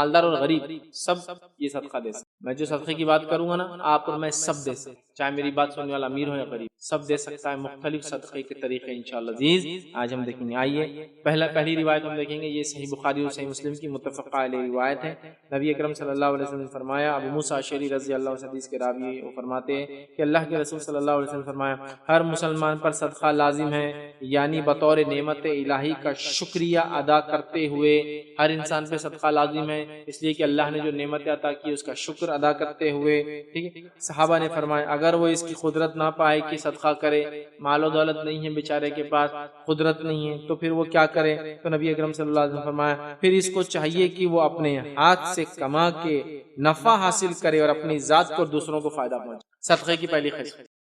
مالدار اور غریب سب یہ صدقہ دے سکتے. میں جو صدقے کی بات کروں گا نا آپ اور میں سب دے سکتے، چاہے میری بات سننے والا امیر ہو یا غریب، سب دے سکتا ہے. مختلف صدقے کے طریقے انشاءاللہ عزیز آج ہم دیکھیں گے. آئیے پہلی روایت ہم دیکھیں گے، یہ صحیح بخاری اور صحیح مسلم کی متفق علیہ روایت ہے. نبی اکرم صلی اللہ علیہ وسلم نے فرمایا، ابو موسیٰ اشعری رضی اللہ عنہ حدیث کے راوی وہ فرماتے ہیں کہ اللہ کے رسول صلی اللہ علیہ وسلم نے فرمایا ہر مسلمان پر صدقہ لازم ہے، یعنی بطور نعمت الہی کا شکریہ ادا کرتے ہوئے. ہر انسان پہ صدقہ لازم ہے اس لیے کہ اللہ نے جو نعمت عطا کی اس کا شکر ادا کرتے ہوئے. ٹھیک ہے. صحابہ نے فرمایا اگر وہ اس کی قدرت نہ پائے کہ صدقہ کرے، مال و دولت نہیں ہے بیچارے کے پاس، قدرت نہیں ہے، تو پھر وہ کیا کرے؟ تو نبی اکرم صلی اللہ علیہ وسلم نے فرمایا پھر اس کو چاہیے کہ وہ اپنے ہاتھ سے کما کے نفع حاصل کرے اور اپنی ذات کو دوسروں کو فائدہ پہنچائے. صدقے کی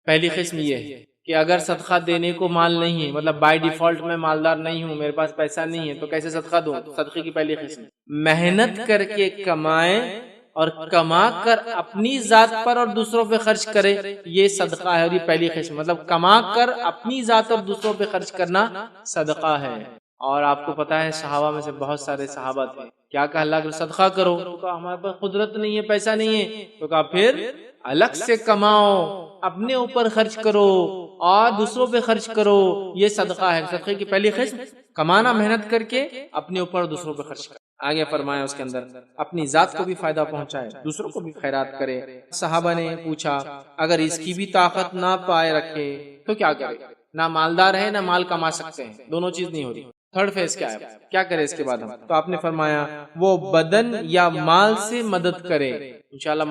پہلی قسم یہ ہے کہ اگر صدقہ دینے کو مال نہیں ہے، مطلب بائی ڈیفالٹ میں مالدار نہیں ہوں، میرے پاس پیسہ نہیں ہے، تو کیسے صدقہ دوں؟ صدقے کی پہلی قسم محنت کر کے کمائے اور کما کر اپنی ذات پر اور دوسروں پہ خرچ کرے، یہ صدقہ ہے. اور یہ پہلی قسم مطلب کما کر اپنی ذات اور دوسروں پہ خرچ کرنا صدقہ ہے. اور آپ کو پتا ہے صحابہ میں سے بہت سارے صحابہ تھے، کیا کہا اللہ کے صدقہ کرو، تو کہا ہمارے پاس قدرت نہیں ہے، پیسہ نہیں ہے، تو کہا پھر الگ سے کماؤ، اپنے اوپر خرچ کرو اور دوسروں پہ خرچ کرو، یہ صدقہ ہے. صدقے کی پہلی قسم کمانا، محنت کر کے اپنے اوپر اور دوسروں پہ خرچ کرنا. آگے فرمایا اس کے اندر اپنی ذات کو بھی فائدہ پہنچائے، دوسروں کو بھی خیرات کرے. صحابہ نے پوچھا اگر اس کی بھی طاقت نہ پائے رکھے تو کیا کرے؟ نہ مالدار ہے نہ مال کما سکتے ہیں، دونوں چیز نہیں ہو رہی. تھرڈ فیز کیا ہے؟ کیا کرے اس کے بعد ہم؟ تو آپ نے فرمایا وہ بدن یا مال سے مدد کرے. انشاءاللہ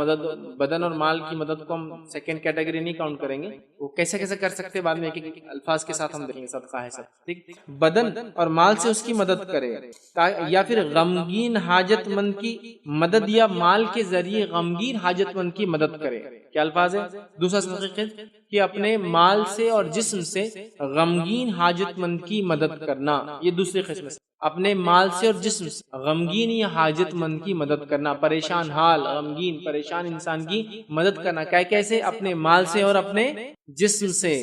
بدن اور مال کی مدد کو ہم سیکنڈ کیٹیگری نہیں کاؤنٹ کریں گے، وہ کیسے کر سکتے بعد میں ایک الفاظ کے ساتھ ہم دیکھیں گے. صدقہ ہے سب ٹھیک. بدن اور مال سے اس کی مدد کرے، یا پھر غمگین حاجت مند کی مدد یا مال کے ذریعے غمگین حاجت مند کی مدد کرے. کیا الفاظ ہے؟ دوسرا صدقہ کہ اپنے مال سے اور جسم سے غمگین حاجت مند کی مدد کرنا، یہ دوسری قسم ہے. اپنے مال سے اور جسم سے غمگین یا حاجت مند کی مدد کرنا، پریشان حال، غمگین پریشان انسان کی مدد کرنا. کیسے؟ اپنے مال سے اور اپنے جسم سے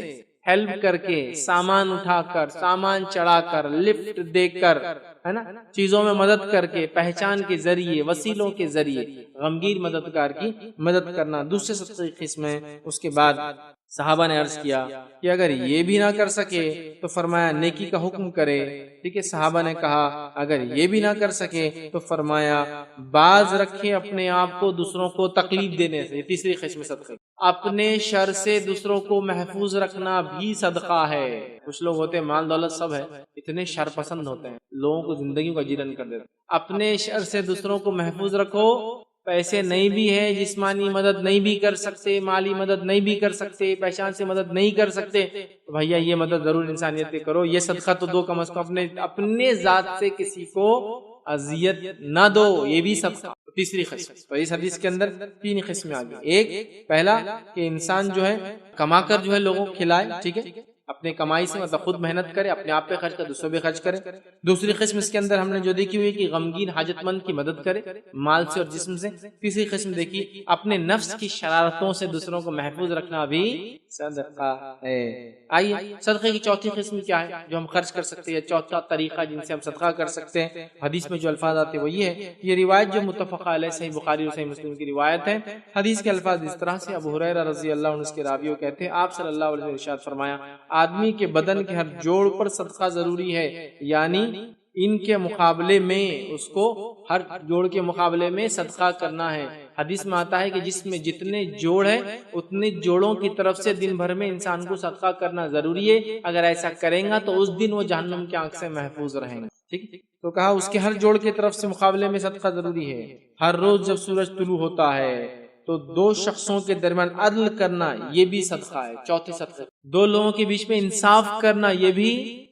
ہیلپ کر کے، سامان اٹھا کر، سامان چڑھا کر، لفٹ دے کر، ہے نا، چیزوں میں مدد کر کے، پہچان کے ذریعے، وسیلوں کے ذریعے غمگین مددگار کی مدد کرنا دوسرے صدقے کی قسم ہے. اس کے بعد صحابہ نے عرض کیا کہ اگر یہ بھی نہ کر سکے تو فرمایا نیکی کا حکم کرے. ٹھیک ہے. صحابہ نے کہا اگر یہ بھی نہ کر سکے تو فرمایا باز رکھے اپنے آپ کو دوسروں کو تکلیف دینے سے. تیسری قسم صدقے اپنے شر سے دوسروں کو محفوظ رکھنا بھی صدقہ ہے. کچھ لوگ ہوتے ہیں مال دولت سب ہے، اتنے شر پسند ہوتے ہیں، لوگوں کو زندگیوں کا جیلن کر دیتے ہیں. اپنے شر سے دوسروں کو محفوظ رکھو. پیسے نہیں بھی ہے، جسمانی مدد نہیں بھی کر سکتے، مالی مدد نہیں بھی کر سکتے، پہچان سے مدد نہیں کر سکتے، تو بھیا یہ مدد ضرور انسانیت پہ کرو. یہ صدقہ تو دو کم از کم، اپنے ذات سے کسی کو اذیت نہ دو، یہ بھی صدقہ. تیسری قسم. تو اس حدیث کے اندر تین قسمیں آ گئی. ایک پہلا کہ انسان جو ہے کما کر جو ہے لوگوں کو کھلائے، ٹھیک ہے، اپنے کمائی سے، مطلب خود محنت کرے، اپنے آپ پہ خرچ کرے، دوسروں پہ خرچ کرے. دوسری قسم اس کے اندر ہم نے جو دیکھی ہوئی کہ غمگین حاجت مند کی مدد کرے مال سے اور جسم سے. تیسری قسم دیکھی اپنے نفس کی شرارتوں سے دوسروں کو محفوظ رکھنا بھی صدقہ ہے. آئیے صدقے کی چوتھی قسم کیا ہے جو ہم خرچ کر سکتے ہیں، چوتھا طریقہ جن سے ہم صدقہ کر سکتے ہیں. حدیث میں جو الفاظ آتے ہیں وہ یہ ہے. یہ روایت جو متفق علیہ صحیح بخاری اور صحیح مسلم کی روایت ہے. حدیث کے الفاظ اس طرح سے ابو ہریرہ رضی اللہ عنہ اس کے راویوں کہتے ہیں آپ صلی اللہ علیہ وسلم نے ارشاد فرمایا آدمی کے بدن کے ہر جوڑ پر صدقہ ضروری ہے، یعنی ان کے مقابلے میں اس کو ہر جوڑ کے مقابلے میں صدقہ کرنا ہے. حدیث میں آتا ہے کہ جس میں جتنے جوڑ ہیں اتنے جوڑوں کی طرف سے دن بھر میں انسان کو صدقہ کرنا ضروری ہے. اگر ایسا کریں گا تو اس دن وہ جہنم کی آنکھ سے محفوظ رہیں گے. ٹھیک. تو کہا اس کے ہر جوڑ کی طرف سے مقابلے میں صدقہ ضروری ہے. ہر روز جب سورج طلوع ہوتا ہے تو دو شخصوں کے درمیان عدل کرنا یہ بھی صدقہ ہے. چوتھے صدقے دو لوگوں کے بیچ میں انصاف کرنا یہ بھی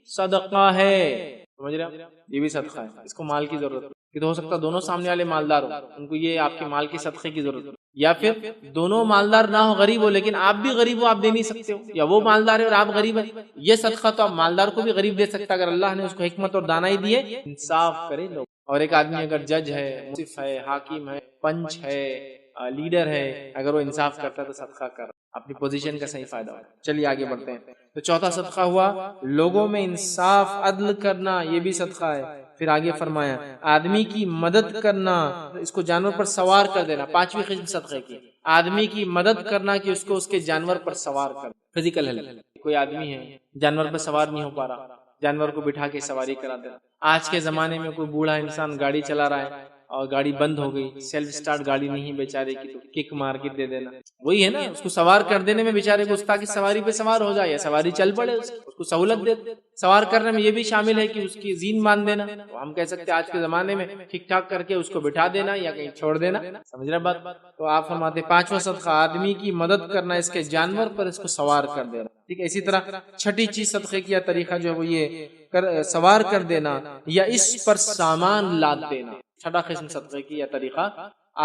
صدقہ ہے. سمجھ رہے ہیں؟ یہ بھی صدقہ ہے. اس کو مال کی ضرورت نہیں کہ تو ہو سکتا دونوں سامنے والے مالدار ہو، ان کو یہ آپ کے مال کے صدقے کی ضرورت ہے، یا پھر دونوں مالدار نہ ہو، غریب ہو، لیکن آپ بھی غریب ہو آپ دے نہیں سکتے ہو، یا وہ مالدار ہے اور آپ غریب ہیں. یہ صدقہ تو آپ مالدار کو بھی غریب دے سکتا اگر اللہ نے اس کو حکمت اور دانائی دی ہے. انصاف کرے لوگ. اور ایک آدمی اگر جج ہے، منصف ہے، حاکم ہے، پنچ ہے، لیڈر ہے، اگر وہ انصاف کرتا ہے تو صدقہ کر اپنی پوزیشن کا صحیح فائدہ ہوتا ہے. چلیے آگے بڑھتے ہیں. تو چوتھا صدقہ ہوا لوگوں میں انصاف عدل کرنا، یہ بھی صدقہ ہے. پھر آگے فرمایا آدمی کی مدد کرنا، اس کو جانور پر سوار کر دینا، پانچویں قسم صدقے کی، آدمی کی مدد کرنا کہ اس کو اس کے جانور پر سوار کر، فزیکل ہیلپ۔ کوئی آدمی ہے جانور پر سوار نہیں ہو پا رہا، جانور کو بٹھا کے سواری کرا دینا۔ آج کے زمانے میں کوئی بوڑھا انسان گاڑی چلا رہا ہے اور گاڑی بند ہو گئی، سیلف سٹارٹ گاڑی نہیں بیچارے کی، تو کک مار کے دے دینا، وہی ہے نا، اس کو سوار کر دینے میں بیچارے کو، تاکہ سواری پہ سوار ہو جائے یا سواری چل پڑے، اس کو سہولت دے۔ سوار کرنے میں یہ بھی شامل ہے کہ اس کی زین باندھ دینا، ہم کہہ سکتے ہیں آج کے زمانے میں ٹھیک ٹھاک کر کے اس کو بٹھا دینا یا کہیں چھوڑ دینا، سمجھ رہے بات؟ تو آپ فرماتے پانچواں صدقہ آدمی کی مدد کرنا، اس کے جانور پر اس کو سوار کر دینا، ٹھیک ہے۔ اسی طرح چھٹی چیز صدقے کی طریقہ جو ہے وہ یہ سوار کر دینا یا اس پر سامان لاد دینا۔ چھٹا قسم صدقے کی یا طریقہ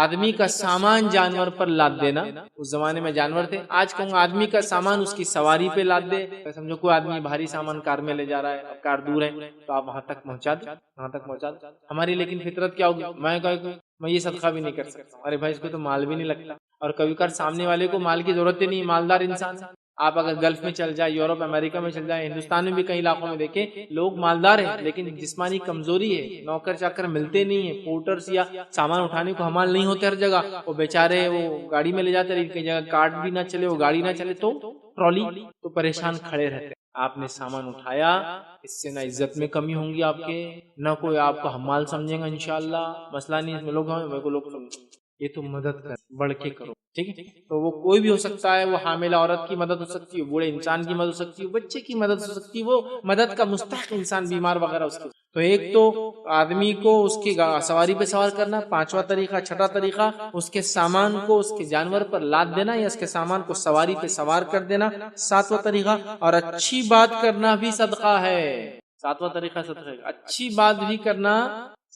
آدمی کا سامان جانور پر لاد دینا۔ اس زمانے میں جانور تھے، آج کہوں گا آدمی کا سامان اس کی سواری پہ لاد دے۔ سمجھو کوئی آدمی بھاری سامان کار میں لے جا رہا ہے، اب کار دور ہے تو آپ وہاں تک پہنچا دیں، وہاں تک پہنچا دیں۔ ہماری لیکن فطرت کیا ہوگی، میں یہ صدقہ بھی نہیں کر سکتا، ارے بھائی اس کو تو مال بھی نہیں لگتا، اور کبھی کبھار سامنے والے کو مال کی ضرورت ہی نہیں، مالدار انسان۔ آپ اگر گلف میں چل جائے، یورپ امریکہ میں چل جائے، ہندوستان میں بھی کئی علاقوں میں دیکھیں لوگ مالدار ہیں لیکن جسمانی کمزوری ہے، نوکر چاکر ملتے نہیں ہیں، پورٹرز یا سامان اٹھانے کو حمال نہیں ہوتے ہر جگہ، وہ بیچارے وہ گاڑی میں لے جاتے رہتے، کئی جگہ کارٹ بھی نہ چلے، وہ گاڑی نہ چلے تو ٹرالی، تو پریشان کھڑے رہتے۔ آپ نے سامان اٹھایا، اس سے نہ عزت میں کمی ہوں گی آپ کے، نہ کوئی آپ کو حمال سمجھے گا انشاءاللہ، مسئلہ نہیں اس میں لوگ یہ تو مدد کر، بڑھ کے کرو، ٹھیک ہے۔ تو وہ کوئی بھی ہو سکتا ہے، وہ حاملہ عورت کی مدد ہو سکتی ہے، بوڑھے انسان کی مدد ہو سکتی ہے، بچے کی مدد ہو سکتی ہے، وہ مدد کا مستحق انسان بیمار وغیرہ اس کی۔ تو ایک تو آدمی کو اس کی سواری پہ سوار کرنا، پانچواں طریقہ۔ چھٹا طریقہ اس کے سامان کو اس کے جانور پر لاد دینا یا اس کے سامان کو سواری پہ سوار کر دینا، ساتواں طریقہ۔ اور اچھی بات کرنا بھی صدقہ ہے، ساتواں طریقہ صدقہ ہے، اچھی بات بھی کرنا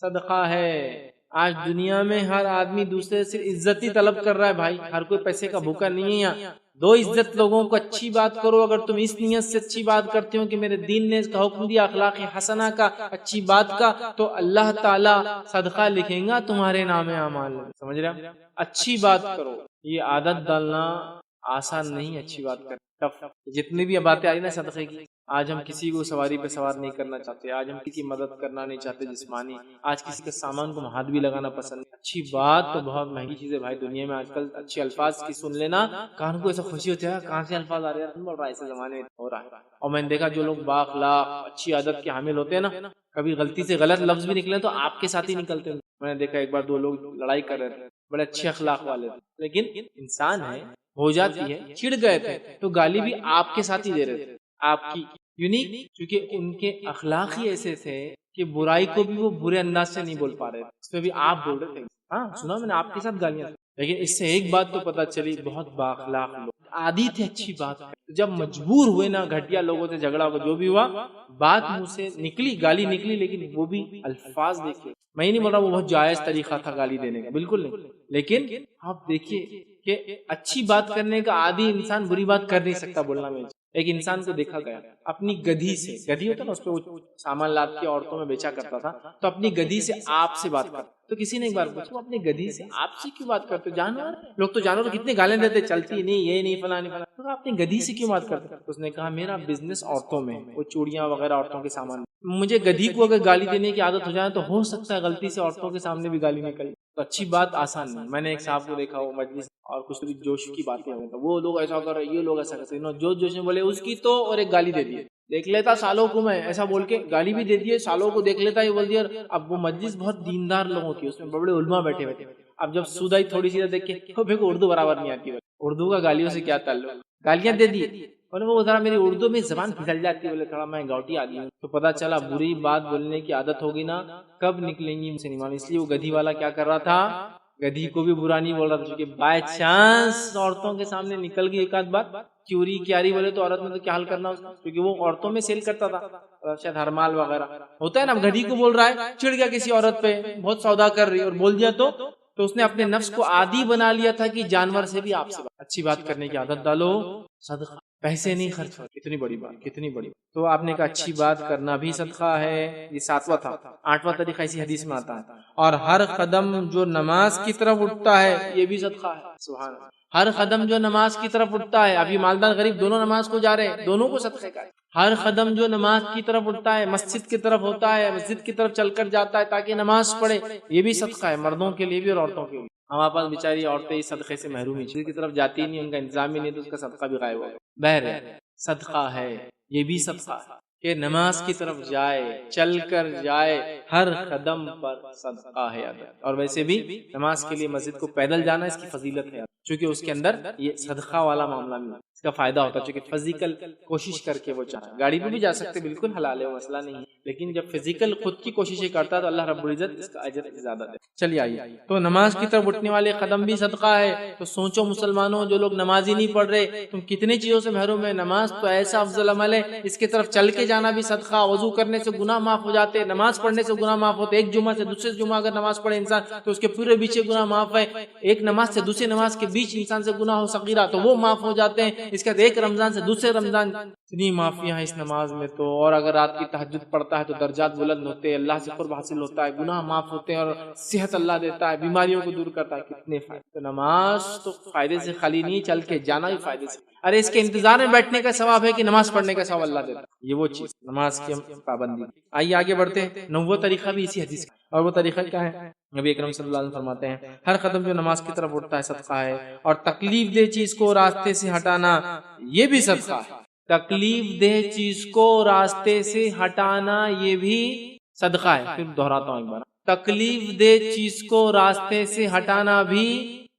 صدقہ ہے۔ آج دنیا میں ہر آدمی دوسرے سے عزت ہی طلب کر رہا ہے بھائی، ہر کوئی پیسے کا بھوکا نہیں ہے یہاں۔ دو عزت لوگوں کو، اچھی بات کرو۔ اگر تم اس نیت سے اچھی بات کرتے ہو کہ میرے دین نے اس کا حکم دیا اخلاق حسنہ کا، اچھی بات کا، تو اللہ تعالی صدقہ لکھیں گا تمہارے نام اعمال میں، سمجھ رہے ہیں؟ اچھی بات کرو، یہ عادت ڈالنا آسان نہیں، اچھی بات کرنا ٹف۔ جتنی بھی باتیں آئی نا صدقے کی، آج ہم کسی کو سواری پہ سوار نہیں کرنا چاہتے، آج ہم کسی کی مدد کرنا نہیں چاہتے جسمانی، آج کسی کے سامان کو ہاتھ بھی لگانا پسند نہیں۔ اچھی بات تو بہت مہنگی چیز ہے بھائی دنیا میں، آج کل اچھے الفاظ کی سن لینا کان کو ایسا خوشی ہوتی ہے، کہاں سے الفاظ آ رہے ہیں، بول رہا ہے ایسے زمانے میں ہو رہا ہے۔ اور میں نے دیکھا جو لوگ بااخلاق اچھی عادت کے حامل ہوتے ہیں نا، کبھی غلطی سے غلط لفظ بھی نکلے تو آپ کے ساتھ ہی نکلتے ہیں۔ میں نے دیکھا ایک بار دو لوگ لڑائی کر رہے تھے، بڑے اچھے اخلاق والے تھے، لیکن انسان ہے، ہو جاتی ہے، چڑ گئے تھے تو گالی بھی آپ کے ساتھ ہی دے رہے تھے، آپ کی یونیک، کیونکہ ان کے اخلاق ہی ایسے تھے کہ برائی کو بھی وہ برے انداز سے نہیں بول پا رہے تھے، اس میں بھی آپ بول رہے تھے، ہاں سنا میں نے آپ کے ساتھ گالیاں، لیکن اس سے ایک بات تو پتا چلی، بہت بااخلاق لوگ عادی تھے اچھی بات۔ جب مجبور ہوئے نا، گھٹیا لوگوں سے جھگڑا ہو، جو بھی ہوا، بات منہ سے نکلی، گالی نکلی، لیکن وہ بھی الفاظ دیکھیے، میں ہی نہیں بول رہا وہ بہت جائز طریقہ تھا گالی دینے کا، بالکل نہیں، لیکن آپ دیکھیے کہ اچھی بات کرنے کا عادی انسان بری بات کر نہیں سکتا بولنا میں۔ ایک انسان کو دیکھا گیا اپنی گدھی سے، گدھی ہوتا نا اس پہ وہ سامان لاد کے عورتوں میں بیچا کرتا تھا، تو اپنی گدھی سے آپ سے بات کرتا، تو کسی نے ایک بار پوچھا اپنی گدھی سے آپ سے کیوں بات کرتے؟ جانور لوگ تو جانور کتنے گالیں دیتے، چلتی نہیں، یہ نہیں، فلاں نہیں، فلاں، تو اپنی گدھی سے کیوں بات کرتے؟ اس نے کہا میرا بزنس عورتوں میں، وہ چوڑیاں وغیرہ عورتوں کے سامان، مجھے گدھی کو اگر گالی دینے کی عادت ہو جائے تو ہو سکتا ہے غلطی سے عورتوں کے سامنے بھی گالی نکل۔ تو اچھی بات آسان نہیں۔ میں نے ایک صاحب کو دیکھا وہ مجلس اور کچھ بھی جوش کی باتیں ہوئی، وہ لوگ ایسا کر رہے، یہ لوگ ایسا کرتے، جوش میں بولے اس کی تو، اور ایک گالی دے دی، دیکھ لیتا سالوں کو میں، ایسا بول کے گالی بھی دے دیے، سالوں کو دیکھ لیتا یہ بول دیا۔ اب وہ مجلس بہت دیندار لوگوں کی، اس میں بڑے علماء بیٹھے ہوئے تھے، اب جب سودائی تھوڑی سی دیکھ کے کو اردو برابر نہیں آتی، اردو کا گالیوں سے کیا تعلق، گالیاں دے دی، اور وہ ذرا میری اردو میں زبان پھسل جاتی ہے، بولے تھوڑا میں گاؤٹی آدمی ہوں، تو پتا چلا بری بات بولنے کی عادت ہوگی نا، کب نکلیں گی مجھ سے نہیں معلوم۔ اس لیے وہ گدھی والا کیا کر رہا تھا، گدھی کو بھی برا نہیں بول رہا تھا، کیونکہ بائی چانس عورتوں کے سامنے نکل گئی ایک آدھ بات، چوری کیاری بولے تو عورت میں تو کیا حل کرنا اس کا، کیونکہ وہ عورتوں میں سیل کرتا تھا، شاید ہر مال وغیرہ ہوتا ہے نا، گدھی کو بول رہا ہے، چڑ گیا کسی عورت پہ، بہت سودا کر رہی اور بول دیا تو اس نے اپنے نفس کو عادی بنا لیا تھا کہ جانور سے بھی آپ سے اچھی بات کرنے کی عادت ڈالو، صدقہ، پیسے نہیں خرچ ہو، کتنی بڑی بات، کتنی بڑی۔ تو آپ نے کہا اچھی بات کرنا بھی صدقہ ہے، یہ ساتواں تھا۔ آٹھواں طریقہ اسی حدیث میں آتا ہے، اور ہر قدم جو نماز کی طرف اٹھتا ہے یہ بھی صدقہ ہے، سبحان اللہ۔ ہر قدم جو نماز کی طرف اٹھتا ہے، ابھی مالدار غریب دونوں نماز کو جا رہے ہیں، دونوں کو صدقے کا ہے۔ ہر قدم جو نماز کی طرف اٹھتا ہے، مسجد کی طرف ہوتا ہے، مسجد کی طرف چل کر جاتا ہے تاکہ نماز پڑھے، یہ بھی صدقہ ہے، مردوں کے لیے بھی اور عورتوں کے لیے۔ ہمارے پاس بیچاری عورتیں اس صدقے سے محروم ہیں، مسجد کی طرف جاتی نہیں، ان کا انتظام ہی نہیں، تو اس کا صدقہ بھی غائب ہوگا۔ بہرحال صدقہ ہے، یہ بھی صدقہ ہے کہ نماز کی طرف جائے، چل کر جائے، ہر قدم پر صدقہ ہے۔ اور ویسے بھی نماز کے لیے مسجد کو پیدل جانا اس کی فضیلت ہے، چونکہ اس کے اندر یہ صدقہ والا معاملہ نہیں، اس کا فائدہ ہوتا ہے، چونکہ فزیکل کوشش کر کے وہ چاہتا ہے۔ گاڑی پہ بھی جا سکتے، بالکل حلال ہے، وہ مسئلہ نہیں ہے، لیکن جب فزیکل خود کی کوششیں کرتا ہے تو اللہ رب العزت اس کا اجر زیادہ دے۔ چلیے آئیے، تو نماز کی طرف اٹھنے والے قدم بھی صدقہ ہے۔ تو سوچو مسلمانوں، جو لوگ نماز ہی نہیں پڑھ رہے، تم کتنی چیزوں سے محروم ہے۔ نماز تو ایسا افضل عمل ہے، اس کی طرف چل کے جانا بھی صدقہ، وضو کرنے سے گناہ معاف ہو جاتے، نماز پڑھنے سے گناہ معاف ہوتے، ایک جمعہ سے دوسرے جمعہ اگر نماز پڑھے انسان تو اس کے پورے پیچھے گناہ معاف ہے، ایک نماز سے دوسری نماز کے بیچ انسان سے گناہ ہو صغیرہ تو وہ معاف ہو جاتے ہیں، اس کے بعد ایک رمضان سے دوسرے رمضان، اتنی معافیاں ہیں اس نماز میں تو۔ اور اگر رات کی تہجد پڑھتا ہے تو درجات بلند ہوتے ہیں، اللہ سے قرب حاصل ہوتا ہے، گناہ معاف ہوتے ہیں، اور صحت اللہ دیتا ہے، بیماریوں کو دور کرتا ہے، کتنے فائدے۔ تو نماز تو فائدے سے خالی نہیں، چل کے جانا بھی فائدے سے، ارے اس کے انتظار میں بیٹھنے کا ثواب ہے کہ نماز پڑھنے کا ثواب اللہ دیتا ہے، یہ وہ چیز نماز کی پابندی۔ آئیے آگے بڑھتے ہیں، نوواں طریقہ بھی اسی حدیث کا، اور وہ طریقہ کیا ہے؟ نبی اکرم صلی اللہ علیہ وسلم فرماتے ہیں ہر قدم جو نماز کی طرف اٹھتا ہے صدقہ ہے، اور تکلیف دہ چیز کو راستے سے ہٹانا یہ بھی صدقہ ہے۔ تکلیف دہ چیز کو راستے سے ہٹانا یہ بھی صدقہ ہے۔ پھر دہراتا ہوں ایک بار، تکلیف دہ چیز کو راستے سے ہٹانا بھی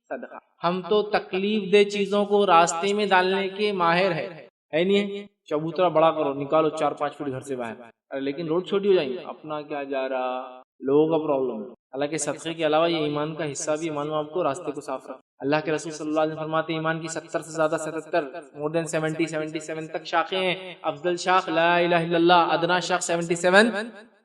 صدقہ۔ ہم تو تکلیف دہ چیزوں کو راستے میں ڈالنے کے ماہر ہے نہیں؟ چبوترا بڑا کرو، نکالو 4-5 فٹ گھر سے باہر، لیکن روڈ چھوٹی ہو جائیں گی، اپنا کیا جا رہا، لوگوں کا پرابلم ہے۔ حالانکہ صدقے کے علاوہ یہ ایمان کا حصہ بھی، معلوم آپ کو، راستے کو صاف رکھ۔ اللہ کے رسول صلی اللہ علیہ وسلم فرماتے ہیں ایمان کی 70 سے زیادہ 77 more than 77 تک شاخیں ہیں۔ افضل شاخ لا الہ الا اللہ، ادنا شاخ 77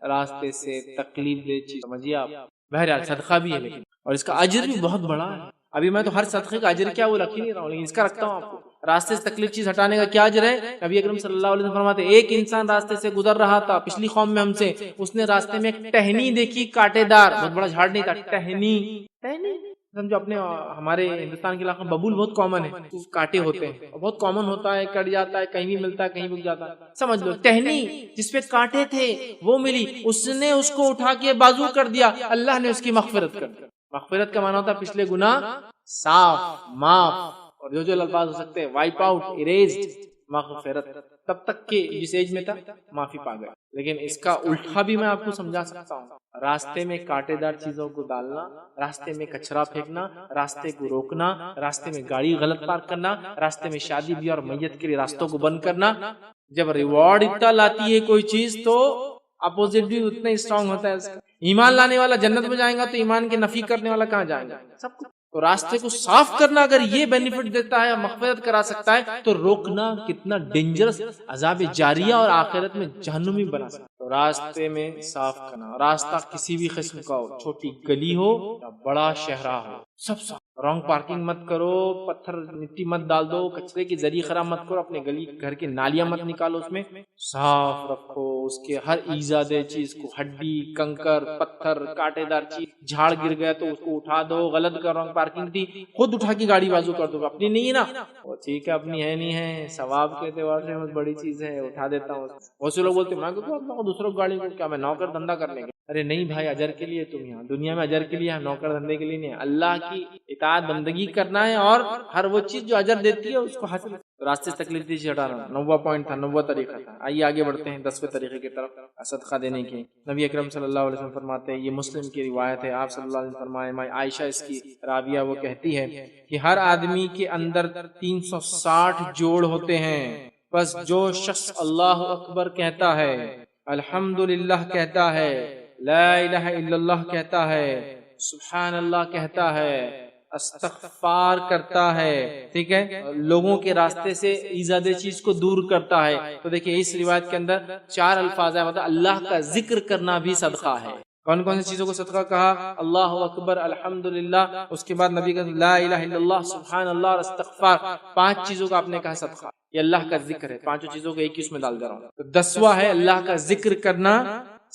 راستے سے تکلیف دہ چیز، سمجھیے آپ۔ بہرحال صدقہ بھی ہے لیکن، اور اس کا اجر بھی بہت بڑا ہے۔ ابھی میں تو ہر صدقے کا اجر کیا وہ رکھ ہی نہیں رہا ہوں، لیکن اس کا رکھتا ہوں آپ کو۔ راستے سے تکلیف چیز ہٹانے کا کیا اجر ہے؟ نبی اکرم صلی اللہ علیہ وسلم فرماتے ہیں ایک انسان راستے سے گزر رہا تھا، پچھلی قوم میں ہم سے، اس نے راستے میں ایک ٹہنی دیکھی، کانٹے دار، بہت بڑا جھاڑ نہیں تھا، ٹہنی سمجھو، اپنے ہمارے ہندوستان کے علاقے میں ببول بہت کامن ہے، کانٹے ہوتے ہیں، بہت کامن ہوتا ہے، کٹ جاتا ہے، کہیں بھی ملتا ہے، کہیں بھی جاتا ہے، سمجھ لو ٹہنی جس پہ کانٹے تھے وہ ملی، اس نے اس کو اٹھا کے بازو کر دیا، اللہ نے اس کی مغفرت کر دی۔ مغفرت کا معنی ہوتا ہے پچھلے گناہ صاف، معاف، اور جو الفاظ ہو سکتے ہیں وائپ آؤٹ، اریزڈ، مغفرت، تب تک کہ جس ایج میں تھا معافی پا گئے۔ لیکن اس کا الٹا بھی میں آپ کو سمجھا سکتا ہوں، راستے میں کانٹے دار چیزوں کو ڈالنا، راستے میں کچرا پھینکنا، راستے کو روکنا، راستے میں گاڑی غلط پارک کرنا، راستے میں شادی بیاہ اور میت کے لیے راستوں کو بند کرنا، جب ریوارڈ اتنا لاتی ہے کوئی چیز تو اپوزٹ بھی اتنا اسٹرانگ ہوتا ہے اس کا۔ ایمان لانے والا جنت میں جائے گا تو ایمان کے نفی کرنے والا کہاں جائے گا؟ سب کچھ۔ تو راستے کو صاف کرنا اگر یہ بینیفٹ دیتا ہے، مغفرت کرا سکتا ہے، تو روکنا کتنا ڈینجرس، عذاب جاریہ اور آخرت میں جہنمی بنا سکتا ہے۔ تو راستے میں صاف کرنا، راستہ کسی بھی قسم کا ہو، چھوٹی گلی ہو یا بڑا شہرہ ہو، سب صاف۔ رانگ پارکنگ مت کرو، پتھر مٹی مت ڈال دو، کچرے کے ذریعے خراب مت کرو، اپنے گلی گھر کے نالیاں مت نکالو، اس میں صاف رکھو، اس کے ہر ایزا دہ چیز کو، ہڈی، کنکر، پتھر، کانٹے دار چیز، جھاڑ گر گیا تو اس کو اٹھا دو، غلط کر رانگ پارکنگ تھی خود اٹھا کے گاڑی بازو کر دو، اپنی نہیں ہے نا وہ ٹھیک ہے، اپنی ہے نہیں ہے، ثواب کے اعتبار سے بہت بڑی چیز ہے، اٹھا دیتا ہوں۔ بہت سے لوگ بولتے ہیں میں کو دوسروں کو گاڑی کو کیا میں نوکر دھندا کرنے کے؟ ارے نہیں بھائی، اجر کے لیے تم یہاں دنیا میں اجر کے لیے، نوکر دھندے کے لیے نہیں ہے، اللہ کی اطاعت بندگی کرنا ہے، اور ہر وہ چیز جو اجر دیتی ہے اس کو حاصل۔ راستے سے تکلیف دیجیے ہٹانا 9واں پوائنٹ تھا، 9واں طریقہ تھا۔ آئیے آگے بڑھتے ہیں 10ویں طریقے کی طرف، صدقہ دینے کے۔ نبی اکرم صلی اللہ علیہ وسلم فرماتے ہیں، یہ مسلم کی روایت ہے، آپ صلی اللہ علیہ وسلم فرمائے، ماں عائشہ اس کی راویہ، وہ کہتی ہے کہ ہر آدمی کے اندر 360 جوڑ ہوتے ہیں، بس جو شخص اللہ اکبر کہتا ہے، الحمدللہ کہتا ہے، لا الہ الا اللہ کہتا ہے، سبحان اللہ کہتا ہے، استغفار کرتا ہے، ٹھیک ہے، لوگوں کے راستے سے ایزادہ چیز کو دور کرتا ہے۔ تو دیکھیں اس روایت کے اندر 4 الفاظ ہیں، مطلب اللہ کا ذکر کرنا بھی صدقہ ہے۔ کون کون سی چیزوں کو صدقہ کہا؟ اللہ اکبر، الحمدللہ، اس کے بعد نبی کا لا الہ الا اللہ، سبحان اللہ اور استغفار، 5 چیزوں کا آپ نے کہا صدقہ، یہ اللہ کا ذکر ہے، 5 چیزوں کو ایک ہی اس میں ڈال دے رہا ہوں۔ تو 10واں ہے اللہ کا ذکر کرنا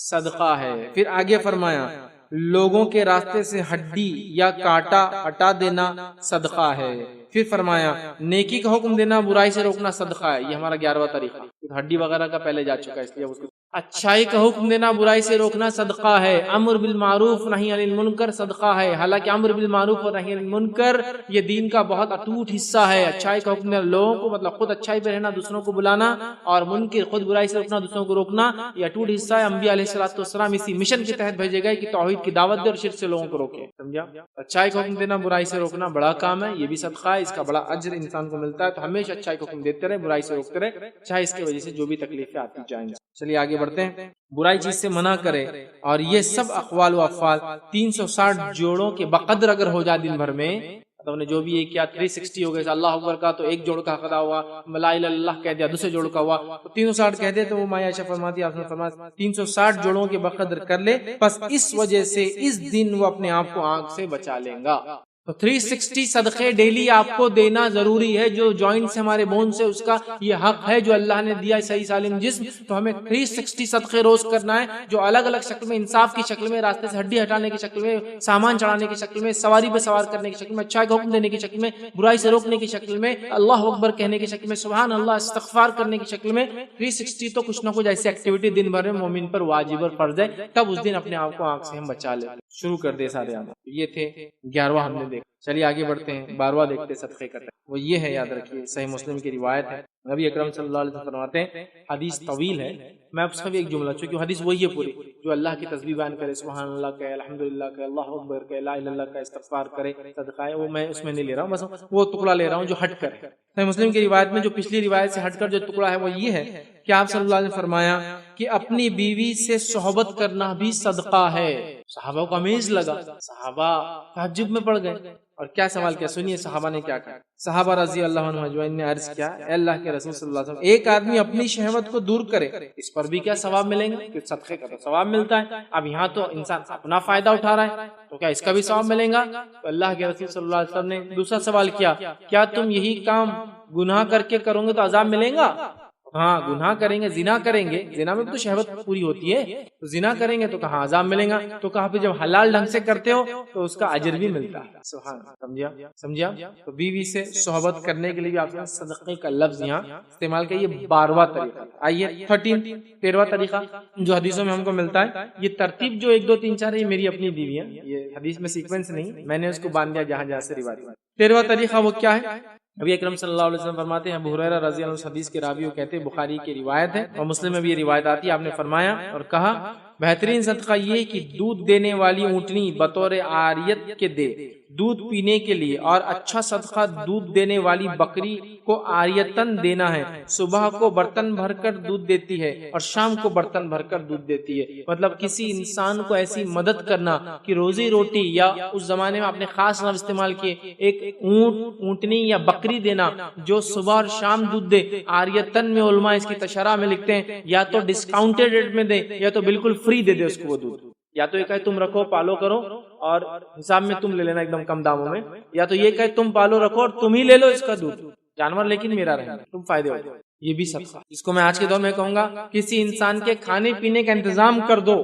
صدقہ ہے۔ پھر آگے فرمایا لوگوں کے راستے سے ہڈی یا کانٹا ہٹا دینا صدقہ ہے۔ پھر فرمایا نیکی کا حکم دینا، برائی سے روکنا صدقہ ہے۔ یہ ہمارا 11واں طریقہ، ہڈی وغیرہ کا پہلے جا چکا ہے، اس لیے اس کو اچھائی کا حکم دینا، برائی سے روکنا صدقہ ہے۔ امر بالمعروف نہی عن المنکر صدقہ ہے۔ حالانکہ امر بالمعروف اور نہی عن المنکر یہ دین کا بہت اٹوٹ حصہ ہے۔ اچھائی کا حکم دینا، لوگوں کو مطلب خود اچھائی پہ رہنا، دوسروں کو بلانا، اور منکر خود برائی سے روکنا، دوسروں کو روکنا، یہ اٹوٹ حصہ ہے۔ انبیاء علیہ السلام اسی مشن کے تحت بھیجے گئے کہ توحید کی دعوت دے اور شرک سے لوگوں کو روکے، سمجھا؟ اچھائی کا حکم دینا، برائی سے روکنا بڑا کام ہے، یہ بھی صدقہ ہے، اس کا بڑا اجر انسان کو ملتا ہے۔ تو ہمیشہ اچھائی کا حکم دیتے رہے، برائی سے روکتے رہے، چاہے اس کی وجہ سے جو بھی تکلیفیں آتی جائیں گی۔ چلیے آگے بڑھتے ہیں۔ برائی چیز سے منع کرے، اور یہ سب اقوال و افعال 360 جوڑوں کے بقدر اگر ہو جائے دن بھر میں، تو نے جو بھی یہ کیا 360 ہو گئے، اللہ اکبر کا تو ایک جوڑ کا ادا ہوا، لا الہ الا اللہ کہہ دیا دوسرے جوڑ کا ہوا، تو 360 کہہ دے تو وہ مایا عائشہ فرماتی آپ نے فرمایا 360 جوڑوں کے بقدر کر لے، بس اس وجہ سے اس دن وہ اپنے آپ کو آنکھ سے بچا لیں گا۔ تو 360 صدقے ڈیلی آپ کو دینا ضروری ہے۔ جو جوائنٹ سے ہمارے بون سے اس کا یہ حق ہے جو اللہ نے دیا ہے صحیح سالم جسم، تو ہمیں 360 صدقے روز کرنا ہے، جو الگ الگ شکل میں، انصاف کی شکل میں، راستے سے ہڈی ہٹانے کی شکل میں، سامان چڑھانے کی شکل میں، سواری پہ سوار کرنے کی شکل میں، اچھائی کا حکم دینے کی شکل میں، برائی سے روکنے کی شکل میں، اللہ اکبر کہنے کی شکل میں، سبحان اللہ استغفار کرنے کی شکل میں۔ 360 تو کچھ نہ کچھ ایسی ایکٹیویٹی دن بھر میں مومن پر واجب اور فرض ہے، تب اس دن اپنے آپ کو آنکھ سے ہم بچا لیں۔ شروع کر دے سارے عمل۔ یہ تھے 11واں ہم نے دیکھا۔ چلیے آگے بڑھتے ہیں، 12واں دیکھتے صدقے کا، وہ یہ ہے، یاد رکھیے صحیح مسلم کی روایت ہے، نبی اکرم صلی اللہ علیہ وسلم فرماتے ہیں، حدیث طویل ہے، میں اس کا بھی ایک جملہ، چونکہ حدیث وہی ہے پوری، جو اللہ کی تسبیح بیان کرے، سبحان اللہ کہے، الحمدللہ کہے، اللہ اکبر کہے، لا الہ الا اللہ کہے، استغفار کرے، صدقہ ہے، وہ میں اس میں نہیں لے رہا ہوں، بس وہ ٹکڑا لے رہا ہوں جو ہٹ کر ہے۔ صحیح مسلم کی روایت میں جو پچھلی روایت سے ہٹ کر جو ٹکڑا ہے وہ یہ ہے کہ آپ صلی اللہ علیہ وسلم نے فرمایا کہ اپنی بیوی سے صحبت کرنا بھی صدقہ ہے۔ صحابہ کو امیز لگا، صحابہ تعجب میں پڑ گئے، اور کیا سوال کیا، سنیے صحابہ نے کیا کہا۔ صحابہ رضی اللہ عنہ اجمعین نے عرض کیا، اے اللہ کے رسول صلی اللہ علیہ وسلم، ایک آدمی اپنی شہوت کو دور کرے، اس پر بھی کیا ثواب ملیں گے؟ کہ صدقے کا تو ثواب ملتا ہے، اب یہاں تو انسان اپنا فائدہ اٹھا رہا ہے، تو کیا اس کا بھی ثواب ملے گا؟ تو اللہ کے رسول صلی اللہ علیہ وسلم نے دوسرا سوال کیا، کیا تم یہی کام گناہ کر کے کرو گے تو عذاب ملے گا؟ ہاں، گناہ کریں گے، زنا کریں گے، زنا میں تو شہوت پوری ہوتی ہے، تو زنا کریں گے تو کہاں عذاب ملے گا؟ تو کہا پھر جب حلال ڈھنگ سے کرتے ہو تو اس کا اجر بھی ملتا ہے۔ سبحان اللہ، سمجھا؟ تو بیوی سے صحبت کرنے کے لیے بھی آپ نے صدقے کا لفظ یہاں استعمال کیا، یہ 12واں طریقہ۔ آئیے 13واں طریقہ جو حدیثوں میں ہم کو ملتا ہے، یہ ترتیب جو 1 2 3 4 یہ میری اپنی بیوی ہے، یہ حدیث میں سیکوینس نہیں، میں نے اس کو باندھ دیا جہاں جہاں سے روایت۔ 13واں طریقہ وہ کیا ہے؟ نبی اکرم صلی اللہ علیہ وسلم فرماتے ہیں، ابو ہریرہ رضی اللہ عنہ حدیث کے راوی کہتے ہیں، بخاری کی روایت ہے اور مسلم میں بھی یہ روایت آتی ہے، آپ نے فرمایا اور کہا، بہترین صدقہ یہ کہ دودھ دینے والی اونٹنی بطور عاریت کے دے دودھ پینے کے لیے، اور اچھا صدقہ دودھ دینے والی بکری کو عاریتن دینا ہے، صبح کو برتن بھر کر دودھ دیتی ہے اور شام کو برتن بھر کر دودھ دیتی ہے۔ مطلب کسی انسان کو ایسی مدد کرنا کہ روزی روٹی، یا اس زمانے میں آپ نے خاص لفظ استعمال کیے، ایک اونٹنی یا بکری دینا جو صبح اور شام دودھ دے۔ عاریتن میں علماء اس کی تشرح میں لکھتے ہیں، یا تو ڈسکاؤنٹڈ ریٹ میں دے، یا تو بالکل فری دے دے اس کو وہ دودھ، یا تو یہ کہے تم رکھو پالو کرو اور حساب میں تم لے لینا ایک دم کم داموں میں، یا تو یہ کہے تم پالو رکھو اور تم ہی لے لو اس کا دودھ، جانور لیکن میرا رہے، تم فائدے ہو۔ یہ بھی صدقہ، اس کو میں آج کے دور میں کہوں گا کسی انسان کے کھانے پینے کا انتظام کر دو،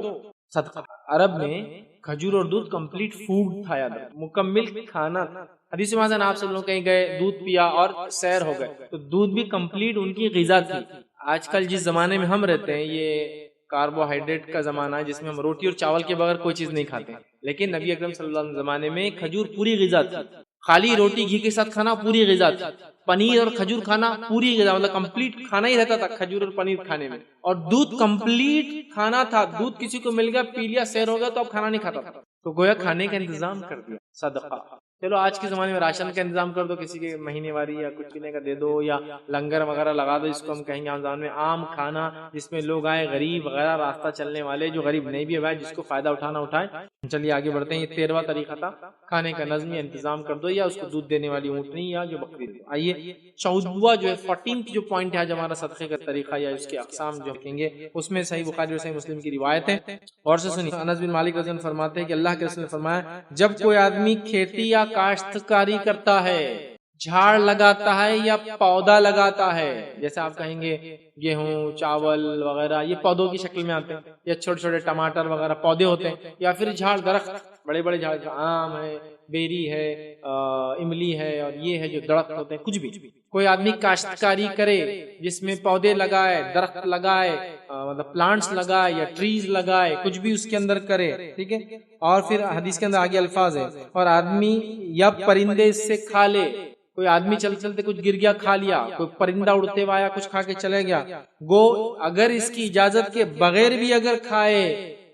صدقہ۔ عرب میں کھجور اور دودھ کمپلیٹ فوڈ تھا، یاد مکمل کھانا تھا۔ حدیث میں آپ سب لوگ کہیں گئے، دودھ پیا اور سیر ہو گئے، تو دودھ بھی کمپلیٹ ان کی غذا تھی۔ آج کل جس زمانے میں ہم رہتے ہیں، یہ کاربوہائیڈریٹ کا زمانہ ہے جس میں ہم روٹی اور چاول کے بغیر کوئی چیز نہیں کھاتے، لیکن نبی اکرم صلی اللہ علیہ وسلم زمانے میں کھجور پوری غذا تھی، خالی روٹی گھی کے ساتھ کھانا پوری غذا تھی، پنیر اور کھجور کھانا پوری غذا، مطلب کمپلیٹ کھانا ہی رہتا تھا کھجور اور پنیر کھانے میں، اور دودھ کمپلیٹ کھانا تھا، دودھ کسی کو مل گیا پی لیا سیر ہو گیا تو اب کھانا نہیں کھاتا تھا، تو گویا کھانے کا انتظام کر دیا، صدقہ۔ چلو آج کے زمانے میں راشن کا انتظام کر دو، کسی کے مہینے واری یا کچھ پینے کا دے دو، یا لنگر وغیرہ لگا دو، اس کو ہم کہیں گے عام زبان میں عام کھانا، جس میں لوگ آئے غریب وغیرہ، راستہ چلنے والے جو غریب نہیں بھی ہے جس کو فائدہ اٹھانا اٹھائے۔ چلیے آگے بڑھتے ہیں، یہ 13واں طریقہ تھا، کھانے کا نظم یا انتظام کر دو، یا اس کو دودھ دینے والی اونٹنی یا جو بکری دے۔ آئیے 14واں جو ہے 14th جو پوائنٹ ہے ہمارا صدقے کا طریقہ یا اس کے اقسام جو کہیں گے، اس میں صحیح بخاری اور صحیح مسلم کی روایت ہے، اور سے سنیے، انس بن مالک رضی اللہ عنہ فرماتے ہیں کہ اللہ کے رسول نے فرمایا، جب کوئی آدمی کھیتی یا کاشتکاری کرتا ہے، جھاڑ لگاتا ہے یا پودا لگاتا ہے؟ جیسے آپ کہیں گے گیہوں، چاول وغیرہ یہ پودوں کی شکل میں آتے ہیں، یا چھوٹے چھوٹے ٹماٹر وغیرہ پودے ہوتے ہیں، یا پھر جھاڑ درخت بڑے بڑے جھاڑ، آم ہے، بیری ہے، املی ہے، اور یہ ہے جو درخت ہوتے ہیں، کچھ بھی کوئی آدمی کاشتکاری کرے جس میں پودے لگائے، درخت لگائے، مطلب پلانٹس لگائے یا ٹریز لگائے، کچھ بھی اس کے اندر کرے، ٹھیک ہے۔ اور پھر حدیث کے اندر آگے الفاظ ہے، اور آدمی یا پرندے اس سے کھا لے، کوئی آدمی چلتے چلتے کچھ گر گیا کھا لیا، کوئی پرندہ اڑتے ہوا آیا کچھ کھا کے چلے گیا، گو اگر اس کی اجازت کے بغیر بھی اگر کھائے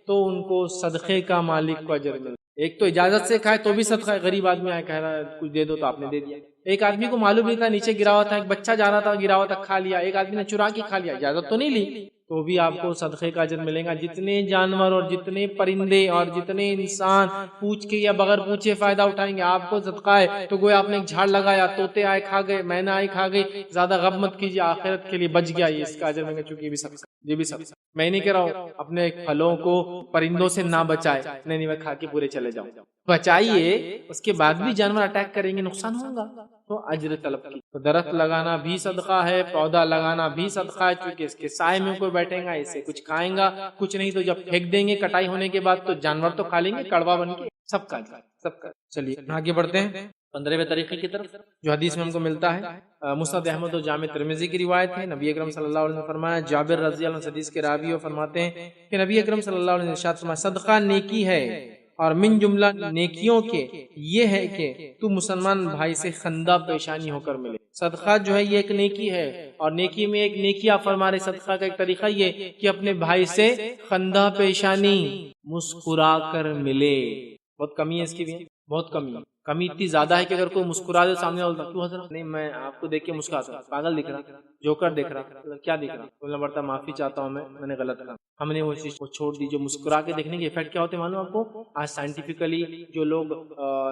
تو ان کو صدقے کا مالک کو اجر ملے۔ ایک تو اجازت سے کھائے تو بھی صدقہ ہے، غریب آدمی آیا کہہ رہا ہے کچھ دے دو تو آپ نے دے دیا۔ ایک آدمی کو معلوم نہیں تھا، نیچے گرا ہوا تھا، ایک بچہ جا رہا تھا گرا ہوا تھا، کھا لیا، ایک آدمی نے چرا کے کھا لیا، اجازت تو نہیں لی، تو بھی آپ کو صدقے کا اجر ملے گا۔ جتنے جانور اور جتنے پرندے اور جتنے انسان پوچھ کے یا بغیر پوچھے فائدہ اٹھائیں گے، آپ کو صدقہ ہے۔ تو گویا آپ نے ایک جھاڑ لگایا، طوطے آئے کھا گئے، مینا آئے کھا گئی، زیادہ غم مت کیجیے، آخرت کے لیے بچ گیا، یہ اس کا اجر ملے گا، چونکہ یہ بھی صدقہ، یہ بھی صدقہ۔ میں نہیں کہہ رہا ہوں اپنے پھلوں کو پرندوں سے نہ بچائے، نہیں میں کھا کے پورے چلے جاؤں، بچائیے، اس کے بعد بھی جانور اٹیک کریں گے نقصان ہوگا، تو اجر طلب کی۔ تو درخت لگانا بھی صدقہ ہے، پودا لگانا بھی صدقہ ہے، چونکہ اس کے سائے میں کوئی بیٹھے گا، اسے کچھ کھائیں گا، کچھ نہیں تو جب پھینک دیں گے کٹائی ہونے کے بعد تو جانور تو کھا لیں گے کڑوا بن کے، سب کا سب کا۔ چلیے آگے بڑھتے ہیں 15ویں طریقے کی طرف جو حدیث میں ہم کو ملتا ہے۔ مسند احمد و جامع ترمذی کی روایت ہے، نبی اکرم صلی اللہ علیہ وسلم نے فرمایا، جابر رضی اللہ عنہ حدیث کے راوی وہ فرماتے ہیں کہ نبی اکرم صلی اللہ علیہ وسلم نے ارشاد فرمایا، صدقہ نیکی ہے، اور من جملہ نیکیوں کے یہ ہے کہ تو مسلمان بھائی سے خندہ پیشانی ہو کر ملے۔ صدقہ جو ہے یہ ایک نیکی ہے، اور نیکی میں ایک نیکی آپ فرما رہے، صدقہ کا ایک طریقہ یہ کہ اپنے بھائی سے خندہ پیشانی مسکرا کر ملے۔ بہت کمی ہے اس کی بھی، بہت کمی ہے، کمی اتنی زیادہ ہے کہ اگر کوئی مسکرا دے سامنے والا، کیوں حضرت نہیں میں آپ کو دیکھ کے مسکراتا ہوں، پاگل دکھ رہا، جوکر دیکھ رہا، کیا دیکھ رہا، بولنا پڑتا معافی چاہتا ہوں میں نے غلط کہا۔ ہم نے وہ چیز کو چھوڑ دی۔ جو مسکرا کے دیکھنے کے افیکٹ کیا ہوتے ہیں معلوم آپ کو؟ آج سائنٹیفکلی جو لوگ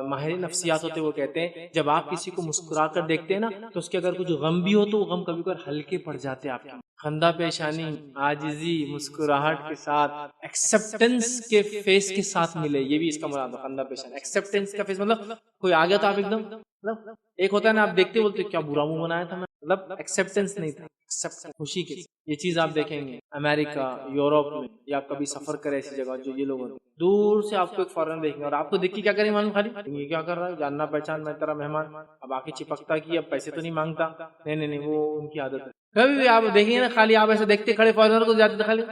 ماہر نفسیات ہوتے ہیں وہ کہتے ہیں جب آپ کسی کو مسکرا کر دیکھتے ہیں نا تو اس کے اگر کچھ غم بھی ہو تو وہ غم کبھی کبھی ہلکے پڑ جاتے ہیں آپ کے۔ خندہ پیشانی، عاجزی، مسکراہٹ کے ساتھ، ایکسپٹنس کے فیس کے ساتھ ملے، یہ بھی اس کا مراد ہے خندہ پیشانی۔ ایکسپٹنس کا فیس مطلب کوئی آ گیا تو آپ ایک دم، مطلب ایک ہوتا ہے نا آپ دیکھتے بولتے کیا برا منہ بنایا تھا میں، مطلب ایکسپٹنس نہیں تھا، خوشی کے۔ یہ چیز آپ دیکھیں گے امریکہ، یورپ میں، یا آپ کبھی سفر کرے ایسی جگہ جو یہ لوگ ہوتے ہیں، دور سے آپ کو ایک فارن دیکھیں گے اور آپ کو دیکھ کے کیا کریں معلوم، خالی یہ کیا کر رہا ہے، جاننا پہچان، میں تیرا مہمان، اب آ کے چپکتا کی اب پیسے تو نہیں مانگتا، نہیں وہ ان کی عادت ہے۔ کبھی بھی آپ دیکھیں گے نا خالی آپ ایسے دیکھتے کھڑے فارنر کو جاتے خالی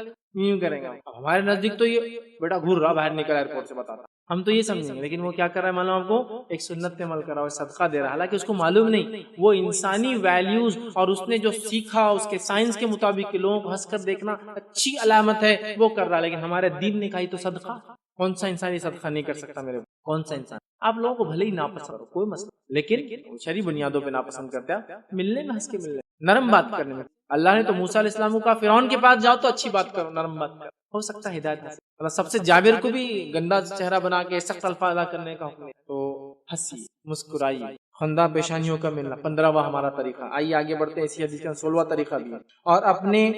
یوں کریں گے۔ اب ہمارے نزدیک تو یہ بیٹا گھور رہا باہر نکل ایئرپورٹ سے، بتا رہا ہم تو یہ سمجھیں گے، لیکن وہ کیا کر رہا ہے معلوم آپ کو، ایک سنت پہ عمل کر رہا ہے، صدقہ دے رہا ہے، حالانکہ اس کو معلوم نہیں وہ انسانی ویلیوز اور اس نے جو سیکھا اس کے سائنس کے مطابق کہ لوگوں کو ہنس کر دیکھنا اچھی علامت ہے وہ کر رہا ہے، لیکن ہمارے دین نے کہا تو صدقہ، کون سا انسان یہ صدقہ نہیں کر سکتا میرے، کون سا انسان؟ آپ لوگوں کو بھلے ہی ناپسند ہو کوئی مسئلہ، لیکن شرعی بنیادوں پہ ناپسند کرتے ہیں، ملنے میں ہنس کے ملنے، نرم بات کرنے میں۔ اللہ نے تو موسیٰ علیہ السلام کا فرعون کے پاس جاؤ تو اچھی بات کرو، نرم بات کرو، ہو سکتا ہے ہدایت حاصل۔ اللہ سب سے جابر کو بھی گندا چہرہ بنا کے سخت الفاظ ادا کرنے کا حکم ہے، تو ہنسی مسکرائیے، خندہ پیشانیوں کا ملنا، 15واں ہمارا طریقہ۔ آئیے آگے بڑھتے ہیں، اسی حدیث کا 16واں طریقہ بھی ہے، اور اپنے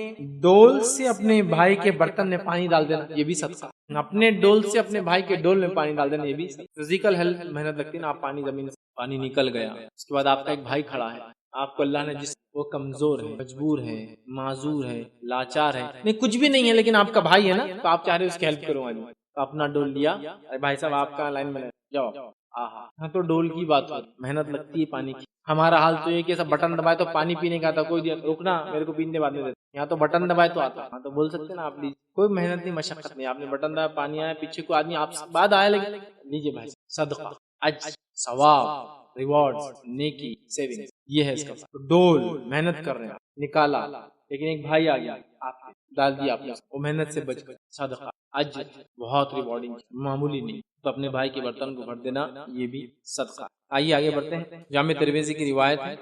ڈول سے اپنے بھائی کے برتن میں پانی ڈال دینا، یہ بھی صدقہ۔ اپنے ڈول سے اپنے بھائی کے ڈول میں پانی ڈال دینا، یہ بھی فزیکل ہیلتھ محنت لگتی ہے نا، آپ پانی زمین سے پانی نکل گیا، اس کے بعد آپ کا ایک بھائی کھڑا ہے، آپ کو اللہ نے جس وہ کمزور ہے، مجبور ہے، معذور ہے، لاچار ہے، نہیں کچھ بھی نہیں ہے لیکن آپ کا بھائی ہے نا، تو آپ چاہ رہے اس کی ہیلپ کرو، تو اپنا ڈول لیا، ارے بھائی صاحب آپ کا لائن میں جاؤ، ہاں تو ڈول کی بات ہو، محنت لگتی ہے پانی کی۔ ہمارا حال تو یہ کہ سب بٹن دبائے تو پانی پینے کا تھا، کوئی رکنا میرے کو پینے بعد میں دیتا، یہاں تو بٹن دبائے تو آتا، ہاں تو بول سکتے نا آپ لیجیے، کوئی محنت نہیں مشقت نہیں، آپ نے بٹن دبایا پانی آیا، پیچھے کو آدمی آپ سے بعد آیا لیکن لیجیے بھائی، صدقہ، اجر، ثواب، ریوارڈ، نیکی، سیونگ، یہ ہے اس کا ڈول۔ محنت کر رہے ہیں نکالا، لیکن ایک بھائی آ گیا آپ ڈال دیا، آپ نے وہ محنت سے بچ گئے، صدقہ، اجر، بہت ریوارڈنگ، معمولی نہیں، تو اپنے بھائی کے برتن کو بھر دینا یہ بھی صدقہ۔ آئیے آگے بڑھتے ہیں، جامع ترمذی کی روایت ہے،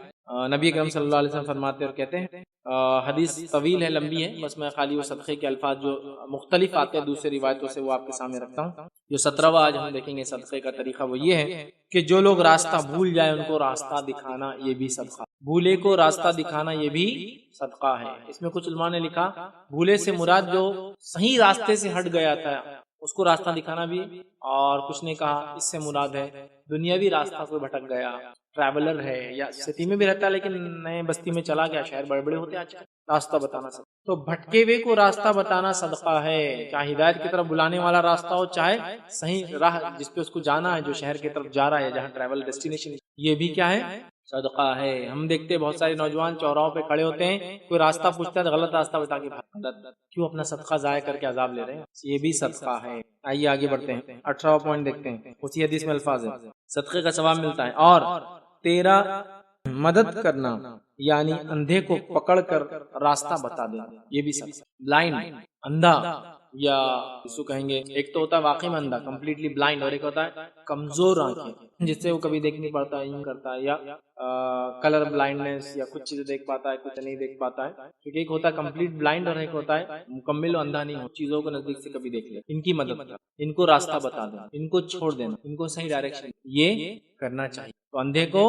نبی اکرم صلی اللہ علیہ وسلم فرماتے اور کہتے ہیں، حدیث طویل ہے، لمبی ہے، بس میں خالی وہ صدقے کے الفاظ جو مختلف آتے ہیں دوسری روایتوں سے وہ آپ کے سامنے رکھتا ہوں۔ جو 17واں آج ہم دیکھیں گے صدقے کا طریقہ وہ یہ ہے کہ جو لوگ راستہ بھول جائے ان کو راستہ دکھانا، یہ بھی صدقہ، بھولے کو راستہ دکھانا یہ بھی صدقہ ہے۔ اس میں کچھ علماء نے لکھا بھولے سے مراد جو صحیح راستے سے ہٹ گیا تھا اس کو راستہ دکھانا بھی، اور کچھ نے کہا اس سے مراد ہے دنیاوی راستہ کوئی بھٹک گیا ٹریولر ہے یا سٹی میں بھی رہتا ہے لیکن نئے بستی میں چلا گیا, شہر بڑے بڑے ہوتے ہیں آج کل, راستہ بتانا صدقہ. تو بھٹکے ہوئے کو راستہ بتانا صدقہ ہے, چاہے ہدایت کی طرف بلانے والا راستہ ہو, چاہے صحیح راہ جس پہ اس کو جانا ہے, جو شہر کی طرف جا رہا ہے جہاں ٹریول ڈیسٹینیشن, یہ بھی کیا ہے, صدقہ ہے. ہم دیکھتے ہیں بہت سارے نوجوان چوراہوں پہ کھڑے ہوتے ہیں, کوئی راستہ پوچھتا ہے تو غلط راستہ بتا کے بھاگتا, کیوں اپنا صدقہ ضائع کر کے عذاب لے رہے ہیں, یہ بھی صدقہ ہے. آئیے آگے بڑھتے ہیں, 18واں پوائنٹ دیکھتے ہیں. اسی حدیث میں الفاظ ہے صدقے کا ثواب ملتا ہے. اور تیرا مدد کرنا یعنی اندھے کو پکڑ کر راستہ بتا دینا, یہ بھی صدقہ. بلائنڈ, اندھا, یا اس کو کہیں گے, ایک تو ہوتا ہے واقعی میں اندھا کمپلیٹلی بلائنڈ, اور ایک ہوتا ہے کمزور آنکھیں جس سے وہ کبھی دیکھ نہیں پاتا, یوں کرتا ہے, یا کلر بلائنڈنس, یا کچھ چیزیں دیکھ پاتا ہے کچھ نہیں دیکھ پاتا ہے. کیونکہ ایک ہوتا ہے کمپلیٹ بلائنڈ اور ایک ہوتا ہے مکمل و اندھا نہیں ہو, چیزوں کو نزدیک سے کبھی دیکھ لے. ان کی مدد کر, ان کو راستہ بتا دینا, ان کو چھوڑ دینا, ان کو صحیح ڈائریکشن, یہ کرنا چاہیے. تو اندھے کو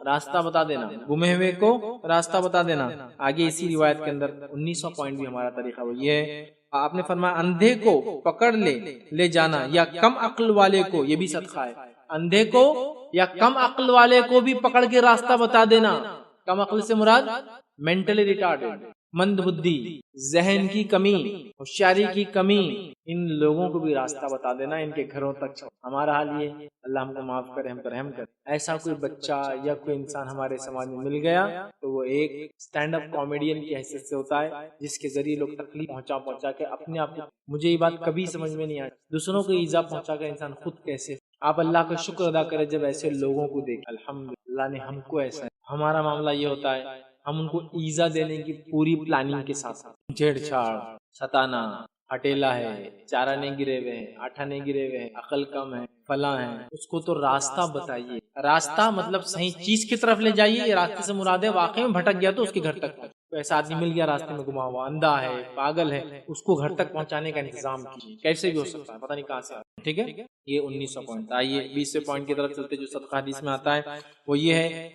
راستہ بتا دینا, گمے ہوئے کو راستہ بتا دینا. آگے اسی روایت کے اندر 19واں پوائنٹ بھی ہمارا طریقہ وہ یہ ہے, آپ نے فرمایا اندھے کو پکڑ لے جانا یا کم عقل والے کو, یہ بھی صدقہ ہے. اندھے کو یا کم عقل والے کو بھی پکڑ کے راستہ بتا دینا. کم عقل سے مراد مینٹلی ریٹارڈڈ, مند بدھی, ذہن کی کمی, ہوشیاری کی کمی, ان لوگوں کو بھی راستہ بتا دینا, ان کے گھروں تک. ہمارا حال یہ, اللہ ہم کو معاف کرے, ہم پر رحم کرے, ایسا کوئی بچہ یا کوئی انسان ہمارے سماج میں مل گیا تو وہ ایک اسٹینڈ اپ کامیڈین کی حیثیت سے ہوتا ہے, جس کے ذریعے لوگ تکلیف پہنچا کے اپنے آپ کو, مجھے یہ بات کبھی سمجھ میں نہیں آئی, دوسروں کو ایذا پہنچا کر انسان خود کیسے, آپ اللہ کا شکر ادا کرے جب ایسے لوگوں کو دیکھ, الحمدللہ نے ہم کو ایسا ہے. ہمارا معاملہ یہ ہوتا ہے, ہم ان کو ایذا دینے کی پوری پلاننگ کے ساتھ, چھیڑ چھاڑ, ستانا, ہٹیلا ہے, چارہ نہیں گرے ہوئے ہیں, آٹھا نہیں گرے ہوئے ہیں, عقل کم ہے, فلاں ہے. اس کو تو راستہ بتائیے, راستہ مطلب صحیح چیز کی طرف لے جائیے. یہ راستے سے مراد ہے واقعی میں بھٹک گیا تو اس کے گھر تک, ایسا آدمی مل گیا راستے میں گما ہوا, اندھا ہے, پاگل ہے, اس کو گھر تک پہنچانے کا انتظام کیجیے. کیسے بھی ہو سکتا ہے, پتہ نہیں کہاں سے. ٹھیک ہے, یہ 19واں پوائنٹ. آئیے 20ویں پوائنٹ کی طرف چلتے, جو صدقہ حدیث میں آتا ہے وہ یہ ہے,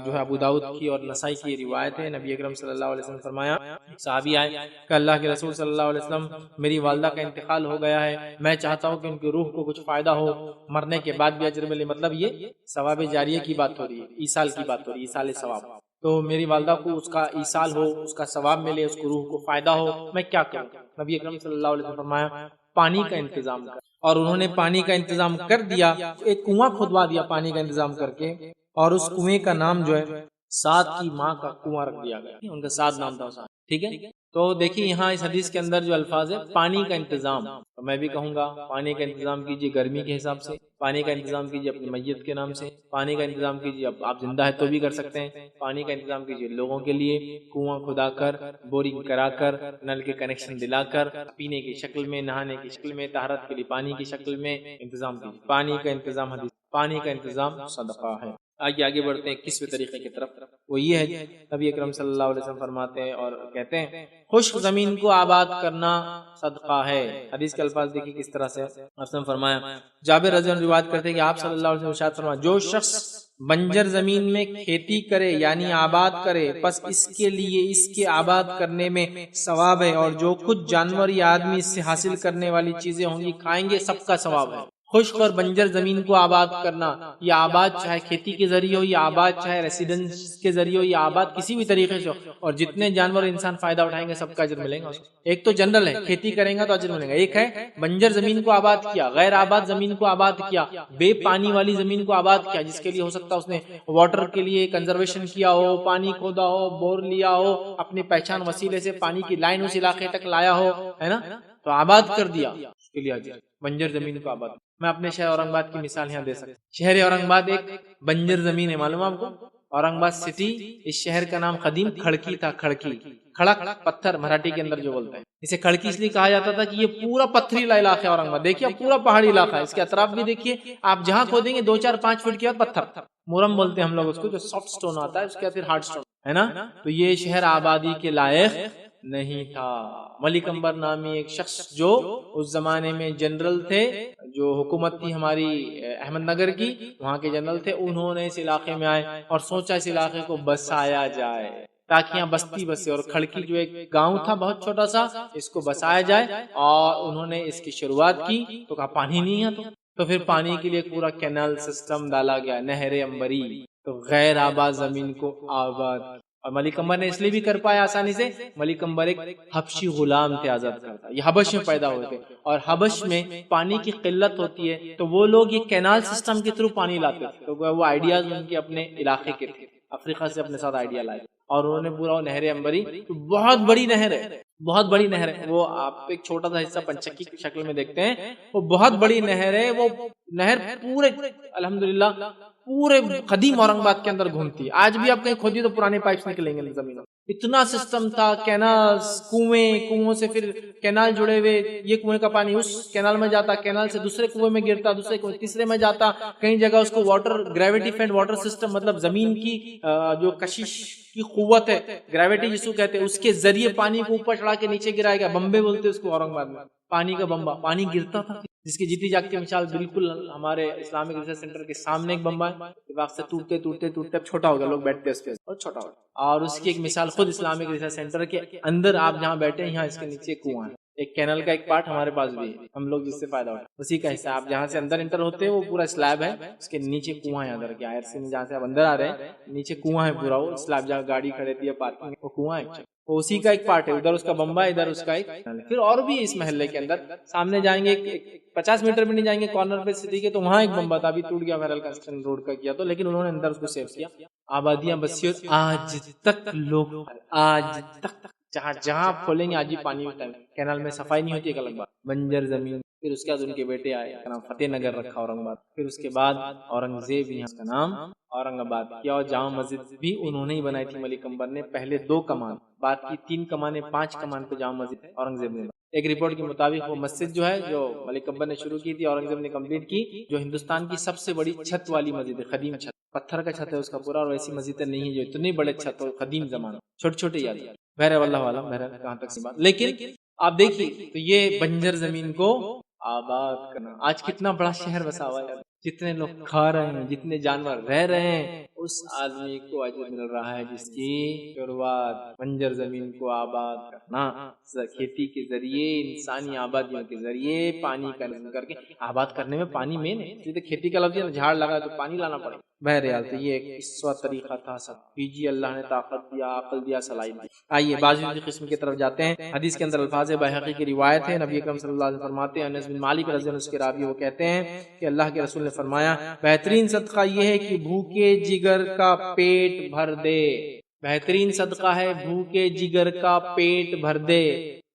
جو ہے ابو داؤد کی اور نسائی کی روایت ہے. نبی اکرم صلی اللہ علیہ وسلم فرمایا, صحابی آئے کہ اللہ کے رسول صلی اللہ علیہ وسلم, میری والدہ کا انتقال ہو گیا ہے, میں چاہتا ہوں کہ ان کی روح کو کچھ فائدہ ہو, مرنے کے بعد بھی اجر ملے. مطلب یہ ثواب جاریہ کی بات ہو رہی ہے, ایصال کی بات ہو رہی ہے, ایصال ثواب. تو میری والدہ کو اس کا ایصال ہو, اس کا ثواب ملے, اس کو روح کو فائدہ ہو, میں کیا کروں؟ نبی اکرم صلی اللہ علیہ وسلم فرمایا پانی کا انتظام کر. اور انہوں نے پانی کا انتظام کر دیا, ایک کنواں کھدوا دیا پانی کا انتظام کر کے, اور اس کنویں کا نام جو ہے سعد کی ماں کا کنواں رکھ دیا گیا, ان کا سعد نام تھا. ٹھیک ہے, تو دیکھیے یہاں اس حدیث کے اندر جو الفاظ ہے پانی کا انتظام, تو میں بھی کہوں گا پانی کا انتظام کیجیے گرمی کے حساب سے, پانی کا انتظام کیجیے اپنی میت کے نام سے, پانی کا انتظام کیجیے, اب آپ زندہ ہے تو بھی کر سکتے ہیں, پانی کا انتظام کیجیے لوگوں کے لیے, کنواں کھدا کر, بورنگ کرا کر, نل کے کنیکشن دلا کر, پینے کی شکل میں, نہانے کی شکل میں, طہارت کے لیے پانی کی شکل میں انتظام کیجیے. پانی کا انتظام حدیث, پانی کا انتظام صدقہ ہے. آگے بڑھتے ہیں 21ویں طریقے کی طرف, وہ یہ ہے نبی اکرم صلی اللہ علیہ وسلم فرماتے ہیں اور کہتے ہیں, خشک زمین کو آباد کرنا صدقہ ہے. حدیث کے الفاظ دیکھیے کس طرح سے. آپ نے فرمایا, جابر رضی اللہ عنہ روایت کرتے ہیں کہ آپ صلی اللہ علیہ وسلم ارشاد فرمایا, جو شخص بنجر زمین میں کھیتی کرے یعنی آباد کرے, پس اس کے لیے اس کے آباد کرنے میں ثواب ہے, اور جو کچھ جانور یا آدمی اس سے حاصل کرنے والی چیزیں ہوں گی کھائیں گے, سب کا ثواب ہے. خشک اور بنجر زمین کو آباد کرنا, یا آباد چاہے کھیتی کے ذریعے ہو, یا آباد چاہے ریسیڈنس کے ذریعے ہو, یا آباد کسی بھی طریقے سے ہو, اور جتنے جانور انسان فائدہ اٹھائیں گے سب کا اجر ملے گا. ایک تو جنرل ہے کھیتی کریں گا تو اجر ملے گا, ایک ہے بنجر زمین کو آباد کیا, غیر آباد زمین کو آباد کیا, بے پانی والی زمین کو آباد کیا, جس کے لیے ہو سکتا ہے اس نے واٹر کے لیے کنزرویشن کیا ہو, پانی کھودا ہو, بور لیا ہو, اپنی پہچان وسیلے سے پانی کی لائن اس علاقے تک لایا ہو, ہے نا, تو آباد کر دیا, اس کے لیے اجر. بنجر زمین کو آباد. میں اپنے شہر اورنگ آباد کی مثال یہاں دے سکتا ہوں. شہر اورنگ آباد ایک بنجر زمین ہے, معلوم آپ کو. اورنگ آباد سٹی, اس شہر کا نام قدیم کھڑکی تھا. کھڑکی, کھڑک پتھر مراٹھی کے اندر جو بولتے ہیں, اسے کھڑکی اس لیے کہا جاتا تھا کہ یہ پورا پتھریلا علاقہ ہے اورنگ آباد. دیکھیے پورا پہاڑی علاقہ ہے, اس کے اطراف بھی دیکھیے, آپ جہاں کھودیں گے 2-4-5 فٹ کے بعد پتھر, مورم بولتے ہیں ہم لوگ اس کو, جو سافٹ سٹون آتا ہے, اس کے بعد پھر ہارڈ سٹون, ہے نا. تو یہ شہر آبادی کے لائق نہیں تھا. ملک امبر نامی ایک شخص جو اس زمانے میں جنرل تھے, جو حکومت تھی ہماری احمد نگر کی, وہاں کے جنرل تھے, انہوں نے اس علاقے میں آئے اور سوچا اس علاقے کو بسایا جائے تاکہ یہاں بستی بسے, اور کھڑکی جو ایک گاؤں تھا بہت چھوٹا سا, اس کو بسایا جائے. اور انہوں نے اس کی شروعات کی تو کہا پانی نہیں ہے, تو پھر پانی کے لیے پورا کینال سسٹم ڈالا گیا, نہر امبری. تو غیر آباد زمین کو آباد. اور ملک عنبر نے اس لیے بھی کر پایا آسانی سے، ملک عنبر ایک حبشی غلام تھے آزاد کرتا، یہ حبش میں پیدا ہوئے تھے، اور حبش میں پانی کی قلت ہوتی ہے تو وہ لوگ یہ کینال سسٹم کے تھرو پانی لاتے تھے. تو وہ آئیڈیاز ان کے اپنے علاقے کے تھے، افریقہ سے اپنے ساتھ آئیڈیا لائے، اور انہوں نے پورا نہر عنبری، بہت بڑی نہر ہے، بہت بڑی نہر ہے. وہ آپ ایک چھوٹا سا حصہ پنچکی کی شکل میں دیکھتے ہیں، وہ بہت بڑی نہر ہے. وہ نہر پورے الحمدللہ پورے قدیم اورنگ آباد کے اندر گھومتی ہے. آج بھی آپ کہیں کھودی تو پرانے پائپس نکلیں گے زمینوں. اتنا سسٹم تھا، کینال، کنویں سے پھر کینال جڑے ہوئے، یہ کنویں کا پانی اس کینال میں جاتا، کینال سے دوسرے کنویں میں گرتا، دوسرے کنویں تیسرے میں جاتا. کئی جگہ اس کو water gravity feed water system, مطلب زمین کی جو کشش کی قوت ہے، گریویٹی جس کو کہتے ہیں، اس کے ذریعے پانی کو اوپر چڑھا کے نیچے گرائے گا. بمبے بولتے اس کو اورنگ آباد میں، پانی کا بمبا. پانی گرتا تھا، جس کی جیتی جاگتی مثال بالکل ہمارے اسلامک ریسرچ سینٹر کے سامنے ایک بمبا ہے، وقت سے ٹوٹتے ٹوٹتے ٹوٹتے اب چھوٹا ہو گیا، لوگ بیٹھتے اس پہ اور چھوٹا ہو گیا. اور اس کی ایک مثال خود اسلامک ریسرچ سینٹر کے اندر آپ جہاں بیٹھے ہیں، یہاں اس کے نیچے کنواں ہے. ایک کینل کا ایک پارٹ ہمارے پاس بھی ہے، ہم لوگ جس سے فائدہ ہوتا ہے اسی کا حصہ. آپ جہاں سے اندر انٹر ہوتے ہیں وہ پورا سلیب ہے، اس کے نیچے کنواں ہے. اندر کے آئر سے جہاں سے آپ اندر آ رہے ہیں نیچے کنواں ہے پورا، وہ سلیب جہاں گاڑی کھڑے تھی پارکنگ، وہ کنواں ہے، وہ اسی کا ایک پارٹ ہے. ادھر اس کا بمبا ہے، ادھر اس کا ایک. پھر اور بھی اس محلے کے اندر سامنے جائیں گے 50 میٹر بھی نہیں جائیں گے کارنر پہ سٹی کے، تو وہاں ایک بمبا تھا، ابھی ٹوٹ گیا، بہرحال کنسٹرکشن روڈ کا کیا تو، لیکن انہوں نے اندر اس کو سیو کیا. آبادیاں بسیت آج تک لوگ، آج تک جہاں جہاں کھولیں گے آج ہی پانی ہوتا ہے. کینال میں صفائی نہیں ہوتی، ایک الگ بات، بنجر زمین. پھر اس کے بعد ان کے بیٹے آئے، کا نام فتح نگر رکھا اورنگ آباد. پھر اس کے بعد اورنگزیب نے اس کا نام اورنگ آباد کیا، اور جامع مسجد بھی انہوں نے ہی بنائی تھی ملک عنبر نے. پہلے 2 کمان، بعد کی 3 کمانیں، 5 کمان پہ جامع مسجد اورنگزیب نے. ایک رپورٹ کے مطابق وہ مسجد جو ہے جو ملک عنبر نے شروع کی تھی، اورنگزیب نے کمپلیٹ کی، جو ہندوستان کی سب سے بڑی چھت والی مسجد ہے. قدیم چھت، پتھر کا چھت ہے اس کا پورا، اور ایسی مسجد نہیں ہے جو اتنے بڑے چھت ہو قدیم زمانہ، چھوٹے چھوٹے یاد. بہرحال واللہ عالم، بہرحال کہاں تک سی بات. لیکن آپ دیکھیے تو یہ بنجر زمین کو آباد کرنا. آج کتنا بڑا شہر بسا ہوا ہے، جتنے لوگ کھا رہے ہیں، جتنے جانور رہ رہے ہیں، اس آدمی کو اجر مل رہا ہے جس کی شروعات بنجر زمین کو آباد کرنا، کھیتی کے ذریعے، انسانی آبادیوں کے ذریعے، پانی کا نظم کر کے. آباد کرنے میں پانی مین ہے، اس لیے کھیتی کا لفظ ہے، جھاڑ لگا تو پانی لانا پڑے. بہرحال تو یہ ایک قصہ طریقہ تھا. سب کیجیے، اللہ نے طاقت دیا، عقل دیا، صلاحیت دی. آئیے بازی کی قسم کی طرف جاتے ہیں. حدیث کے اندر الفاظ بحقی کی روایت ہے، نبی اکرم صلی اللہ علیہ وسلم فرماتے ہیں، انس بن مالک رضی اللہ عنہ اس کے راوی، وہ کہتے ہیں کہ اللہ کے رسول نے فرمایا، بہترین صدقہ یہ ہے کہ بھوکے جگر کا پیٹ بھر دے. بہترین صدقہ ہے بھوکے جگر کا پیٹ بھر دے.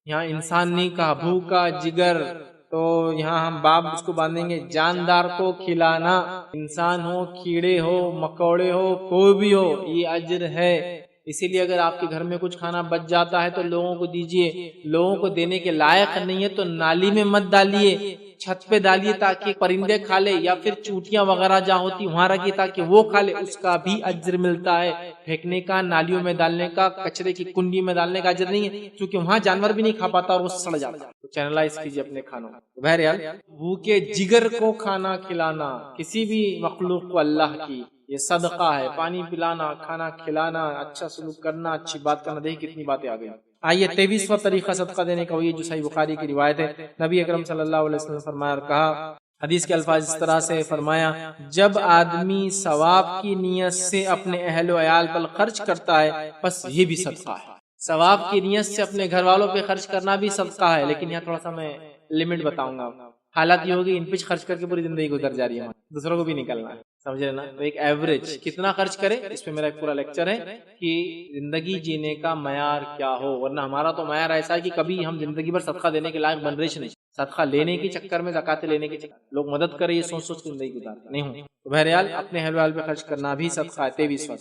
یہاں انسان نہیں کہا، بھوکا جگر، تو یہاں ہم باب اس کو باندھیں گے جاندار کو کھلانا. انسان ہو، کیڑے ہو، مکوڑے ہو، کوئی بھی ہو، یہ اجر ہے. اسی لیے اگر آپ کے گھر میں کچھ کھانا بچ جاتا ہے تو لوگوں کو دیجئے. لوگوں کو دینے کے لائق نہیں ہے تو نالی میں مت ڈالیے، چھت پہ ڈالیے تاکہ پرندے کھا لے، یا پھر چوٹیاں وغیرہ جہاں ہوتی وہاں رکھیے تاکہ وہ کھا لے، اس کا بھی اجر ملتا ہے. پھینکنے کا، نالیوں میں ڈالنے کا، کچرے کی کنڈی میں ڈالنے کا اجر نہیں ہے، کیونکہ وہاں جانور بھی نہیں کھا پاتا اور وہ سڑ جاتا. تو چینلائز کیجیے اپنے کھانوں. بہرحال بھوکے جگر کو کھانا کھلانا، کسی بھی مخلوق کو اللہ کی، یہ صدقہ ہے. پانی پلانا، کھانا کھلانا، اچھا سلوک کرنا، اچھی بات کرنا. دیکھیں کتنی باتیں آ گئی. آئیے 23واں طریقہ صدقہ دینے کا، وہی جو صحیح بخاری کی روایت ہے. نبی اکرم صلی اللہ علیہ وسلم فرمایا اور کہا، حدیث کے الفاظ اس طرح سے فرمایا، جب آدمی ثواب کی نیت سے اپنے اہل و عیال پر خرچ کرتا ہے بس یہ بھی صدقہ ہے. ثواب کی نیت سے اپنے گھر والوں پہ خرچ کرنا بھی صدقہ ہے، لیکن یہاں تھوڑا سا میں لمٹ بتاؤں گا. حالات یہ ہوگی ان پہ خرچ کر کے پوری زندگی گزر جا رہی ہے، دوسروں کو بھی نکلنا ہے، سمجھے نا. تو ایک ایوریج کتنا خرچ کرے، اس پہ میرا ایک پورا لیکچر ہے کہ زندگی جینے کا معیار کیا ہو. ورنہ ہمارا تو معیار ایسا ہے کہ کبھی ہم زندگی بھر صدقہ دینے کے لائق بن رہے نہیں. صدقہ لینے کے چکر میں، زکات لینے کے چکر لوگ مدد کرے، یہ سوچ سوچ کے زندگی گزارتے نہیں ہوں. تو بہرحال اپنے اہل ویال پہ خرچ کرنا بھی صدقہ ہے.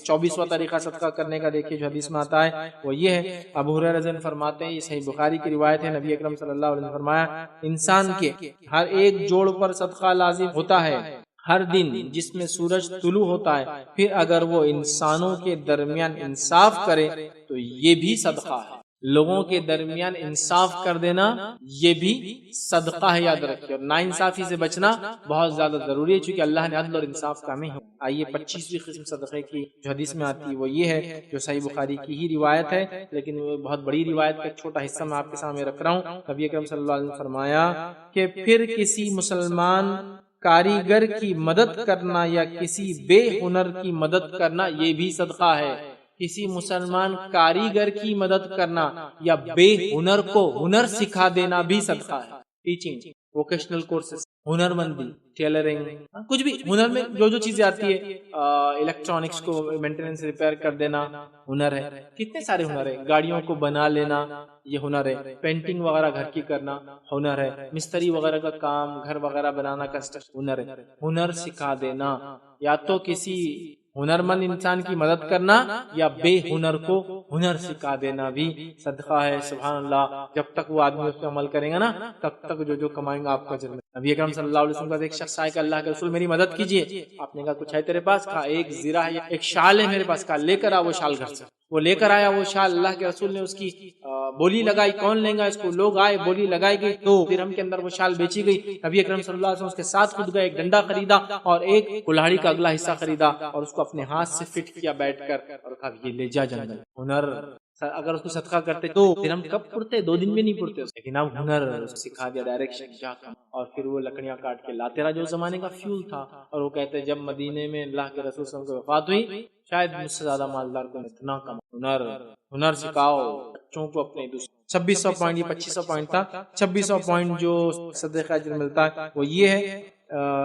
24واں طریقہ صدقہ کرنے کا دیکھیے جو حدیث میں آتا ہے وہ یہ ہے. ابو ہریرہ رضی اللہ عنہ فرماتے ہیں، یہ صحیح بخاری کی روایت ہے، نبی اکرم صلی اللہ علیہ وسلم فرمایا، انسان کے ہر ایک جوڑ پر صدقہ لازم ہوتا ہے ہر دن جس میں سورج طلوع ہوتا ہے. پھر اگر وہ انسانوں کے درمیان انصاف کرے تو یہ بھی صدقہ ہے. لوگوں کے درمیان انصاف کر دینا یہ بھی صدقہ ہے، یاد رکھیے. اور ناانصافی سے بچنا بہت زیادہ ضروری ہے، چونکہ اللہ نے عدل اور انصاف کا ہمیں. آئیے 25ویں قسم صدقے کی جو حدیث میں آتی ہے وہ یہ ہے، جو صحیح بخاری کی ہی روایت ہے، لیکن وہ بہت بڑی روایت کا ایک چھوٹا حصہ میں آپ کے سامنے رکھ رہا ہوں. نبی اکرم صلی اللہ علیہ وسلم نے فرمایا کہ پھر کسی مسلمان کاریگر کی مدد کرنا یا کسی بے ہنر کی مدد کرنا یہ بھی صدقہ ہے. کسی مسلمان کاریگر کی مدد کرنا یا بے ہنر کو ہنر سکھا دینا بھی صدقہ ہے. ٹیچنگ، ووکیشنل کورسز، ہنر مندی، ٹیلرنگ، کچھ بھی ہنر میں جو چیزیں آتی ہے، الیکٹرانکس کو مینٹیننس ریپیئر کر دینا ہنر ہے. کتنے سارے ہنر ہے. گاڑیوں کو بنا لینا یہ ہنر ہے. پینٹنگ وغیرہ گھر کی کرنا ہنر ہے. مستری وغیرہ کا کام، گھر وغیرہ بنانا کا ہنر ہے. ہنر سکھا دینا، یا تو کسی ہنرمند انسان کی مدد کرنا یا بے ہنر کو ہنر سکھا دینا بھی صدقہ ہے. سبحان اللہ. جب تک وہ آدمی اس پہ عمل کرے گا نا تب تک جو کمائیں گا آپ کا اجر ملے گا. نبی اکرم صلی اللہ علیہ وسلم کا ایک شخص آئے کہ اللہ کے رسول میری مدد کیجیے. آپ نے کہا کچھ ہے تیرے پاس؟ کہا ایک زرہ ہے، ایک شال ہے میرے پاس. کہا لے کر آ وہ شال گھر سے. وہ لے کر آیا وہ شال. اللہ کے رسول نے اس کی بولی لگائی. کون لے گا اس کو؟ لوگ آئے، بولی لگائی گئی، 2 درہم کے اندر وہ شال بیچی گئی. نبی اکرم صلی اللہ علیہ وسلم اس کے ساتھ خود گئے، ایک ڈنڈا خریدا اور ایک کلاڑی کا اگلا حصہ خریدا اور اس کو اپنے ہاتھ سے فٹ کیا بیٹھ کر اور کہا یہ لے جا جنگل. ہنر اگر اس کو صدقہ کرتے تو درہم کب پڑتے؟ 2 دن بھی نہیں پڑتے. لیکن اب ہنر سکھا دیا، ڈائریکشن کیا کام. اور پھر وہ لکڑیاں کاٹ کے لاتے رہا جو زمانے کا فیول تھا. اور وہ کہتے جب مدینے میں اللہ کے رسول صلی اللہ علیہ وسلم کی وفات ہوئی شاید مجھ سے زیادہ مالدار کو اتنا کم. ہنر سکھاؤ بچوں کو اپنے. 2600 پوائنٹ، یہ 2500 پوائنٹ تھا. 2600 پوائنٹ جو صدقہ اجر ملتا ہے وہ یہ ہے.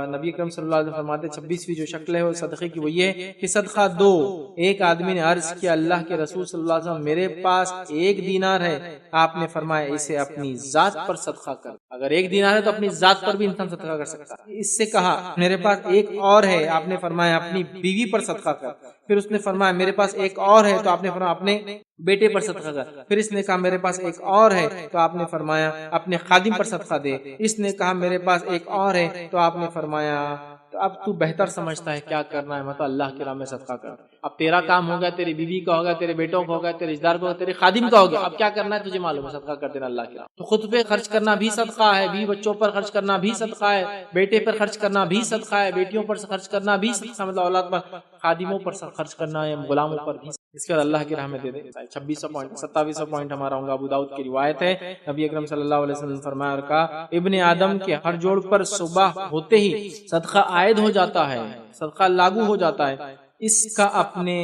نبی اکرم صلی اللہ علیہ وسلم فرماتے 26ویں جو شکل ہے وہ صدقے کی وہ یہ ہے کہ صدقہ دو. ایک آدمی نے عرض کیا اللہ کے رسول صلی اللہ علیہ وسلم میرے پاس 1 دینار ہے. آپ نے فرمایا اسے اپنی ذات پر صدقہ کر. اگر 1 دینار ہے تو اپنی ذات پر بھی انسان صدقہ کر سکتا ہے. اس سے کہا میرے پاس 1 اور ہے. آپ نے فرمایا اپنی بیوی پر صدقہ کر. پھر اس نے فرمایا میرے پاس 1 اور ہے. تو آپ نے فرمایا اپنے بیٹے پر صدقہ کر. پھر اس نے کہا میرے پاس 1 اور ہے. تو آپ نے فرمایا اپنے خادم پر صدقہ دے. اس نے کہا میرے پاس 1 اور ہے. تو آپ نے فرمایا تو اب تو بہتر سمجھتا ہے کیا کرنا ہے، مطلب اللہ کی راہ میں صدقہ کر. اب تیرا کام ہو گیا، تیری بیوی کا ہو گیا، تیرے بیٹوں کا ہو گیا، تیرے رشتہ دار کا ہو گیا، تیرے خادم کا ہو گیا. اب کیا کرنا ہے تجھے معلوم ہے، صدقہ کر دینا اللہ کی راہ. تو خود پہ خرچ کرنا بھی صدقہ ہے، بیوی بچوں پر خرچ کرنا بھی صدقہ ہے، بیٹے پر خرچ کرنا بھی صدقہ ہے، بیٹیوں پر خرچ کرنا بھی صدقہ، مطلب اولاد پر، خادموں پر خرچ کرنا ہے، غلاموں پر بھی. اس کے بعد اللہ کی راہ میں دے دے. 2600 پوائنٹ. 2700 پوائنٹ ہمارا ہوں گا. ابو داؤد کی روایت ہے نبی اکرم صلی اللہ علیہ وسلم نے فرمایا اور کہا ابن آدم کے ہر جوڑ پر صبح ہوتے ہی صدقہ عائد ہو جاتا ہے، صدقہ لاگو ہو جاتا ہے. اس کا اپنے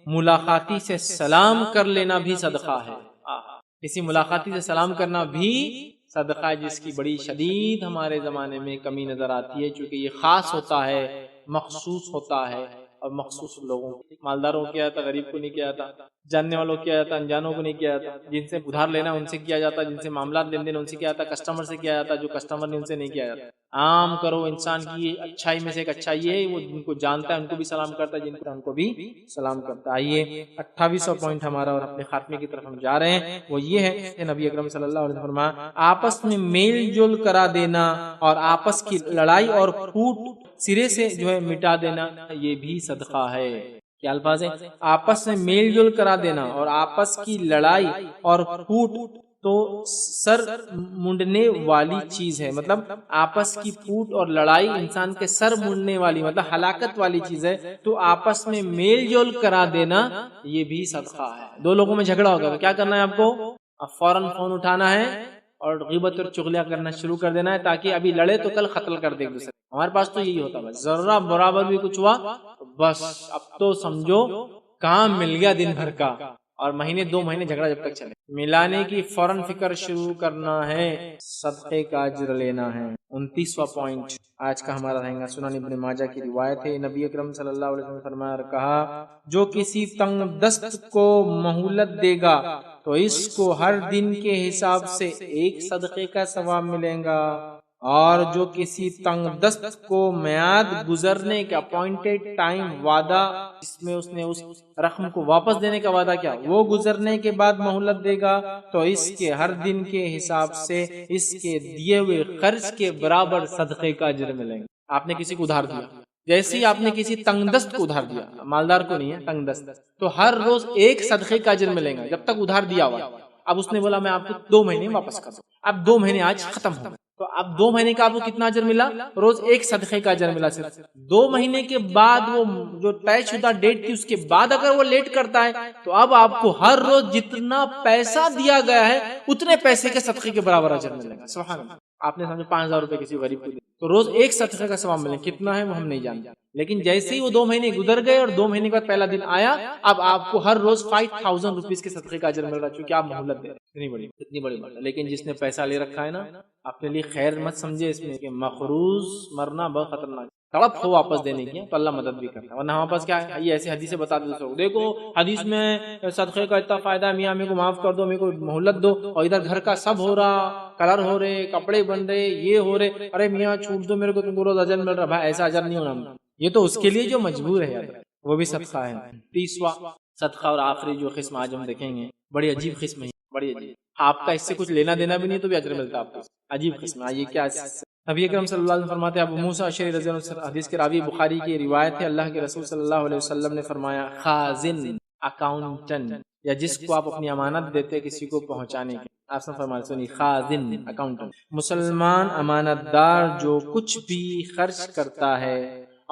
ملاقاتی سے سلام کر لینا بھی صدقہ ہے. کسی ملاقاتی سے سلام کرنا بھی صدقہ ہے، جس کی بڑی شدید ہمارے زمانے میں کمی نظر آتی ہے، چونکہ یہ خاص ہوتا ہے، مخصوص ہوتا ہے اور مخصوص لوگوں کو. مالداروں کو کیا جاتا، غریب کو نہیں کیا جاتا، جاننے والوں کو کیا جاتا، انجانوں کو نہیں کیا جاتا. جن سے ادھار لینا ان سے کیا جاتا، جن سے معاملات لین دین ان سے کیا جاتا، کسٹمر سے کیا جاتا، جو کسٹمر نے ان سے نہیں کیا جاتا. عام کرو. انسان کی اچھائی میں سے ایک اچھائی ہے وہ جن کو جانتا ہے ان کو بھی سلام کرتا ہے، جن کو ان کو بھی سلام کرتا ہے. آئیے 2800 پوائنٹ ہمارا اور اپنے خاتمے کی طرف ہم جا رہے ہیں. وہ یہ ہے کہ نبی اکرم صلی اللہ علیہ وسلم فرمایا آپس میں میل جول کرا دینا اور آپس کی لڑائی اور پھوٹ سرے سے جو ہے مٹا دینا یہ بھی صدقہ ہے. کیا الفاظ ہے؟ آپس میں میل جول کرا دینا اور آپس کی لڑائی اور پھوٹ تو سر منڈنے والی چیز ہے، مطلب آپس کی پھوٹ اور لڑائی انسان کے سر منڈنے والی مطلب ہلاکت والی چیز ہے. تو آپس میں میل جول کرا دینا یہ بھی صدقہ ہے. 2 لوگوں میں جھگڑا ہو گیا تو کیا کرنا ہے آپ کو؟ اب فوراً فون اٹھانا ہے اور غیبت اور چغلیاں کرنا شروع کر دینا ہے، تاکہ ابھی لڑے تو کل قتل کر دے ایک دوسرے. ہمارے پاس تو یہی ہوتا ہے، ذرہ برابر بھی کچھ ہوا بس اب تو سمجھو کام مل گیا دن بھر کا، اور مہینے 2 مہینے جھگڑا جب تک چلے. ملانے کی فوراً فکر شروع کرنا ہے، صدقے کا اجر لینا ہے. 29واں پوائنٹ آج کا ہمارا رہے گا. سنن ابن ماجہ کی روایت ہے نبی اکرم صلی اللہ علیہ وسلم نے فرمایا اور کہا جو کسی تنگ دست کو مہلت دے گا تو اس کو ہر دن کے حساب سے 1 صدقے کا ثواب ملے گا، اور جو کسی تنگ دست کو میعاد گزرنے کا اپوائنٹڈ ٹائم وعدہ جس میں اس نے اس رقم کو واپس دینے کا وعدہ کیا وہ گزرنے کے بعد مہلت دے گا تو اس کے ہر دن کے حساب سے اس کے دیے ہوئے خرچ کے برابر صدقے کا اجر ملے گا. آپ نے کسی کو ادھار دیا، جیسے ہی آپ نے کسی تنگ دست کو ادھار دیا، مالدار کو نہیں ہے تنگ دست، تو ہر روز 1 صدقے کا اجر ملے گا جب تک ادھار دیا ہوا. اب اس نے بولا میں آپ کو 2 مہینے واپس کر دوں. اب 2 مہینے آج ختم ہو گئے تو اب 2 مہینے کا آپ کو کتنا اجر ملا؟ روز 1 صدقے کا اجر ملا. صرف 2 مہینے کے بعد وہ جو طے شدہ ڈیٹ تھی اس کے بعد اگر وہ لیٹ کرتا ہے تو اب آپ کو ہر روز جتنا پیسہ دیا گیا ہے اتنے پیسے کے صدقے کے برابر اجر ملے گا. سبحان اللہ. آپ نے سمجھا 5,000 روپے کسی غریب کو دے تو روز ایک صدقے کا ثواب ملے، کتنا ہے وہ ہم نہیں جانتے، لیکن جیسے ہی وہ 2 مہینے گزر گئے اور 2 مہینے کے بعد پہلا دن آیا، اب آپ کو ہر روز 5,000 روپیز کے صدقے کا اجر مل رہا ہے، چونکہ آپ مہلت دے رہے ہیں۔ اتنی بڑی بات ہے۔ لیکن جس نے پیسہ لے رکھا ہے نا، اپنے لیے خیر مت سمجھے اس میں کہ مقروض مرنا بہت خطرناک، تڑپ ہو واپس دینے کی تو اللہ مدد بھی کرتا ہے، ورنہ ہمارے پاس کیا ہے، یہ ایسی حدیثیں بتا دیتے ہیں، دیکھو حدیث میں صدقے کا اتنا فائدہ ہے، میاں میرے کو معاف کر دو، میرے کو مہلت دو، اور ادھر گھر کا سب ہو رہا، کلر ہو رہے، کپڑے بن رہے، یہ ہو رہے، ارے میاں چھوٹ دو میرے کو، تم کو روز اجر مل رہا۔ بھائی ایسا اجر نہیں ہونا، یہ تو اس کے لیے جو مجبور ہے یار، وہ بھی صدقہ ہے۔ 30واں صدقہ اور آخری جو قسم آج ہم دیکھیں گے، بڑی عجیب قسم ہے، بڑی عجیب، آپ کا اس سے کچھ لینا دینا بھی نہیں تو بھی اجر ملتا ہے آپ کو، عجیب قسم ہے۔ یہ کیا ہے؟ نبی اکرم صلی اللہ علیہ وسلم فرماتے ہیں، ابو موسیٰ اشعری رضی اللہ عنہ، حدیث کے راوی، بخاری کی روایت ہے، اللہ کے رسول صلی اللہ علیہ وسلم نے فرمایا، خازن، اکاؤنٹنٹ، یا جس کو آپ اپنی امانت دیتے کسی کو پہنچانے کی، آپ نے فرمایا، سنی، خازن، اکاؤنٹنٹ، مسلمان امانت دار جو کچھ بھی خرچ کرتا ہے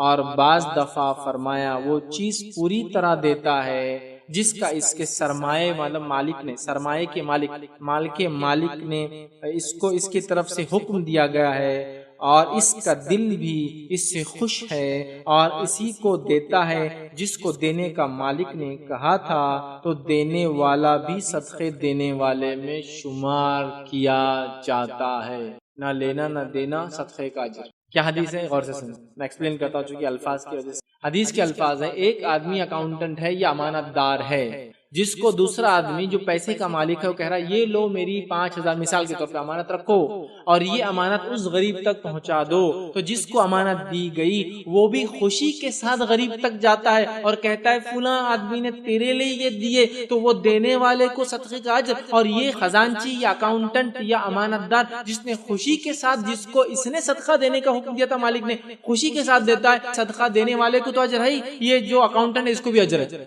اور بعض دفعہ فرمایا وہ چیز پوری طرح دیتا ہے جس کا اس کے سرمایہ مطلب مالک نے، سرمایہ کے مالک، مال کے مالک نے اس کو اس کی طرف سے حکم دیا گیا ہے، اور اس کا دل بھی اس سے خوش ہے، اور اسی کو دیتا ہے جس کو دینے کا مالک نے کہا تھا، تو دینے والا بھی صدقے دینے والے میں شمار کیا جاتا ہے۔ نہ لینا نہ دینا صدقے کا اجر۔ کیا حدیث ہے؟ غور سے سنیں، میں ایکسپلین کرتا ہوں چونکہ الفاظ کی وجہ سے۔ حدیث کے الفاظ ہیں، ایک آدمی اکاؤنٹنٹ ہے یا امانت دار ہے، جس کو دوسرا آدمی جو پیسے کا مالک ہے وہ کہہ رہا ہے، یہ لو میری 5,000 مثال کے طور پہ امانت رکھو، اور یہ امانت اس غریب تک پہنچا دو، تو جس کو امانت دی گئی وہ بھی خوشی کے ساتھ غریب تک جاتا ہے اور کہتا ہے فلاں آدمی نے تیرے لیے یہ دیے، تو وہ دینے والے کو صدقے کا اجر، اور یہ خزانچی یا اکاؤنٹنٹ یا امانت دار جس نے خوشی کے ساتھ، جس کو اس نے صدقہ دینے کا حکم دیا تھا مالک نے، خوشی کے ساتھ دیتا ہے، صدقہ دینے والے کو تو اجر ہے ہی، یہ جو اکاؤنٹنٹ ہے اس کو بھی اجر ہے،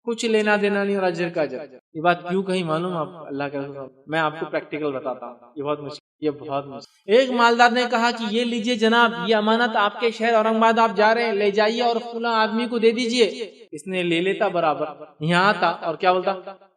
کچھ لینا دینا نہیں اور اجر کا اجر۔ یہ بات کیوں کہیں معلوم آپ اللہ کے رسول، میں آپ کو پریکٹیکل بتاتا ہوں، یہ بہت مشکل، یہ بہت مشکل۔ ایک مالدار نے کہا کہ یہ لیجئے جناب، یہ امانت آپ کے شہر اورنگ آباد آپ جا رہے ہیں، لے جائیے اور فلاں آدمی کو دے دیجئے۔ اس نے لے لیتا برابر، یہاں آتا اور کیا بولتا،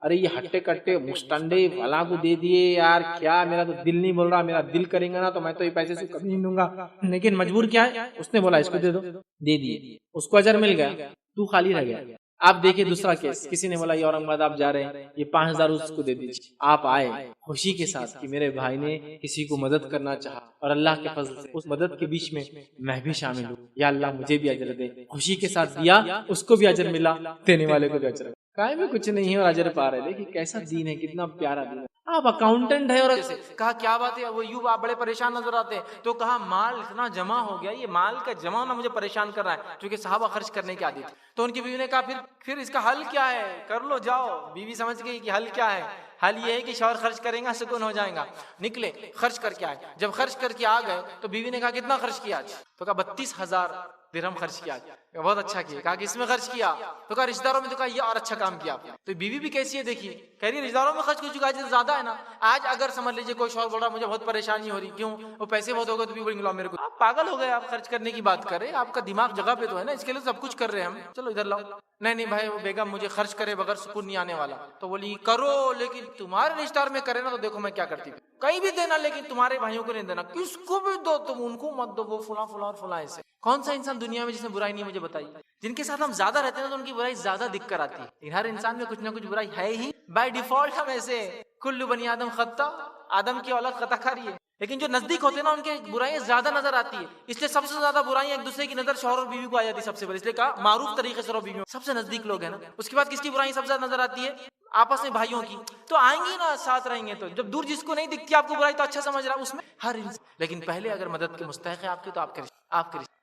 ارے یہ ہٹے کٹے مستنڈے فلاں کو دے دیے یار، کیا میرا تو دل نہیں بول رہا، میرا دل کریں گا نا تو میں تو یہ پیسے سے کبھی نہیں دوں گا، لیکن مجبور کیا ہے، اس نے بولا اس کو دے دو، دے دیے، اس کو اجر مل گیا، تو خالی رہ گیا۔ آپ دیکھیں دوسرا کیس، کسی نے بولا یہ اورنگ آباد آپ جا رہے ہیں، یہ 5,000 اس کو دے دیجیے، آپ آئے خوشی کے ساتھ کہ میرے بھائی نے کسی کو مدد کرنا چاہا، اور اللہ کے فضل سے اس مدد کے بیچ میں بھی شامل ہوں، یا اللہ مجھے بھی اجر دے، خوشی کے ساتھ دیا، اس کو بھی اجر ملا، دینے والے کو بھی اجر، کہیں بھی کچھ نہیں ہے اور اجر پا رہے۔ دیکھیں کیسا دین ہے، کتنا پیارا دین ہے۔ آپ اکاؤنٹنٹ ہے اور کہا کیا بات ہے، وہ یوں آپ بڑے پریشان نظر آتے ہیں، تو کہا مال اتنا جمع ہو گیا، یہ مال کا جمع ہونا مجھے پریشان کر رہا ہے، کیونکہ صحابہ خرچ کرنے کے عادی تھے۔ تو ان کی بیوی نے کہا پھر اس کا حل کیا ہے، کر لو جاؤ۔ بیوی سمجھ گئی کہ حل کیا ہے، حل یہ ہے کہ شوہر خرچ کریں گا سکون ہو جائیں گا۔ نکلے خرچ کر کے آئے، جب خرچ کر کے آ گئے تو بیوی نے کہا کتنا خرچ کیا آج، تو کہا 32,000 درہم خرچ کیا، بہت اچھا کیا۔ کہا کہ اس میں خرچ کیا، تو کہا رشتہ داروں میں، تو کہا یہ اور اچھا کام کیا۔ تو بیوی بھی کیسی ہے دیکھیے، کہہ رہی ہے رشتہ داروں میں خرچ ہو چکا ہے، زیادہ ہے نا۔ آج اگر سمجھ لیجیے کوئی شوہر بول رہا مجھے بہت پریشانی ہو رہی، کیوں، وہ پیسے بہت ہو گئے، تو بھی بولیں گے میرے کو، آپ پاگل ہو گئے، آپ خرچ کرنے کی بات کر رہے ہیں، آپ کا دماغ جگہ پہ تو ہے نا، اس کے لیے سب کچھ کر رہے ہیں ہم، چلو ادھر لاؤ۔ نہیں بھائی، وہ بیگم مجھے خرچ کرے بغیر سکون نہیں آنے والا، تو بولی کرو، لیکن تمہارے رشتہ دار میں کرے نا تو دیکھو میں کیا کرتی ہوں، کہیں بھی دینا لیکن تمہارے بھائیوں کو نہیں دینا، کس کو بھی دو، تم ان کو مت دو، وہ فلاں فلاں اور فلاں ایسے۔ کون سا انسان دنیا میں جس میں برائی نہیں، مجھے بتائیے۔ جن کے ساتھ ہم زیادہ رہتے ہیں تو ان کی برائی زیادہ دکھ کر آتی ہے، لیکن ہر انسان میں کچھ نہ کچھ برائی ہے ہی، بائی ڈیفالٹ ہم ایسے، کل بنی آدم خطا، آدم کی اولاد خطا کاری ہے، لیکن جو نزدیک ہوتے ہیں نا ان کے برائیاں زیادہ نظر آتی ہے، اس لیے سب سے زیادہ برائیاں ایک دوسرے کی نظر شوہر اور بیوی کو آ جاتی ہے سب سے پہلے، اس لیے کہا معروف طریقے سے رہو بیوی، سب سے نزدیک لوگ ہیں نا۔ اس کے بعد کس کی برائیاں سب سے زیادہ نظر آتی ہے، آپس میں بھائیوں کی، تو آئیں گی نا ساتھ رہیں گے، تو جب دور جس کو نہیں دکھتی آپ کو برائی تو اچھا سمجھ رہا اس میں ہر انسان، لیکن پہلے اگر مدد کے مستحق ہے آپ کے، تو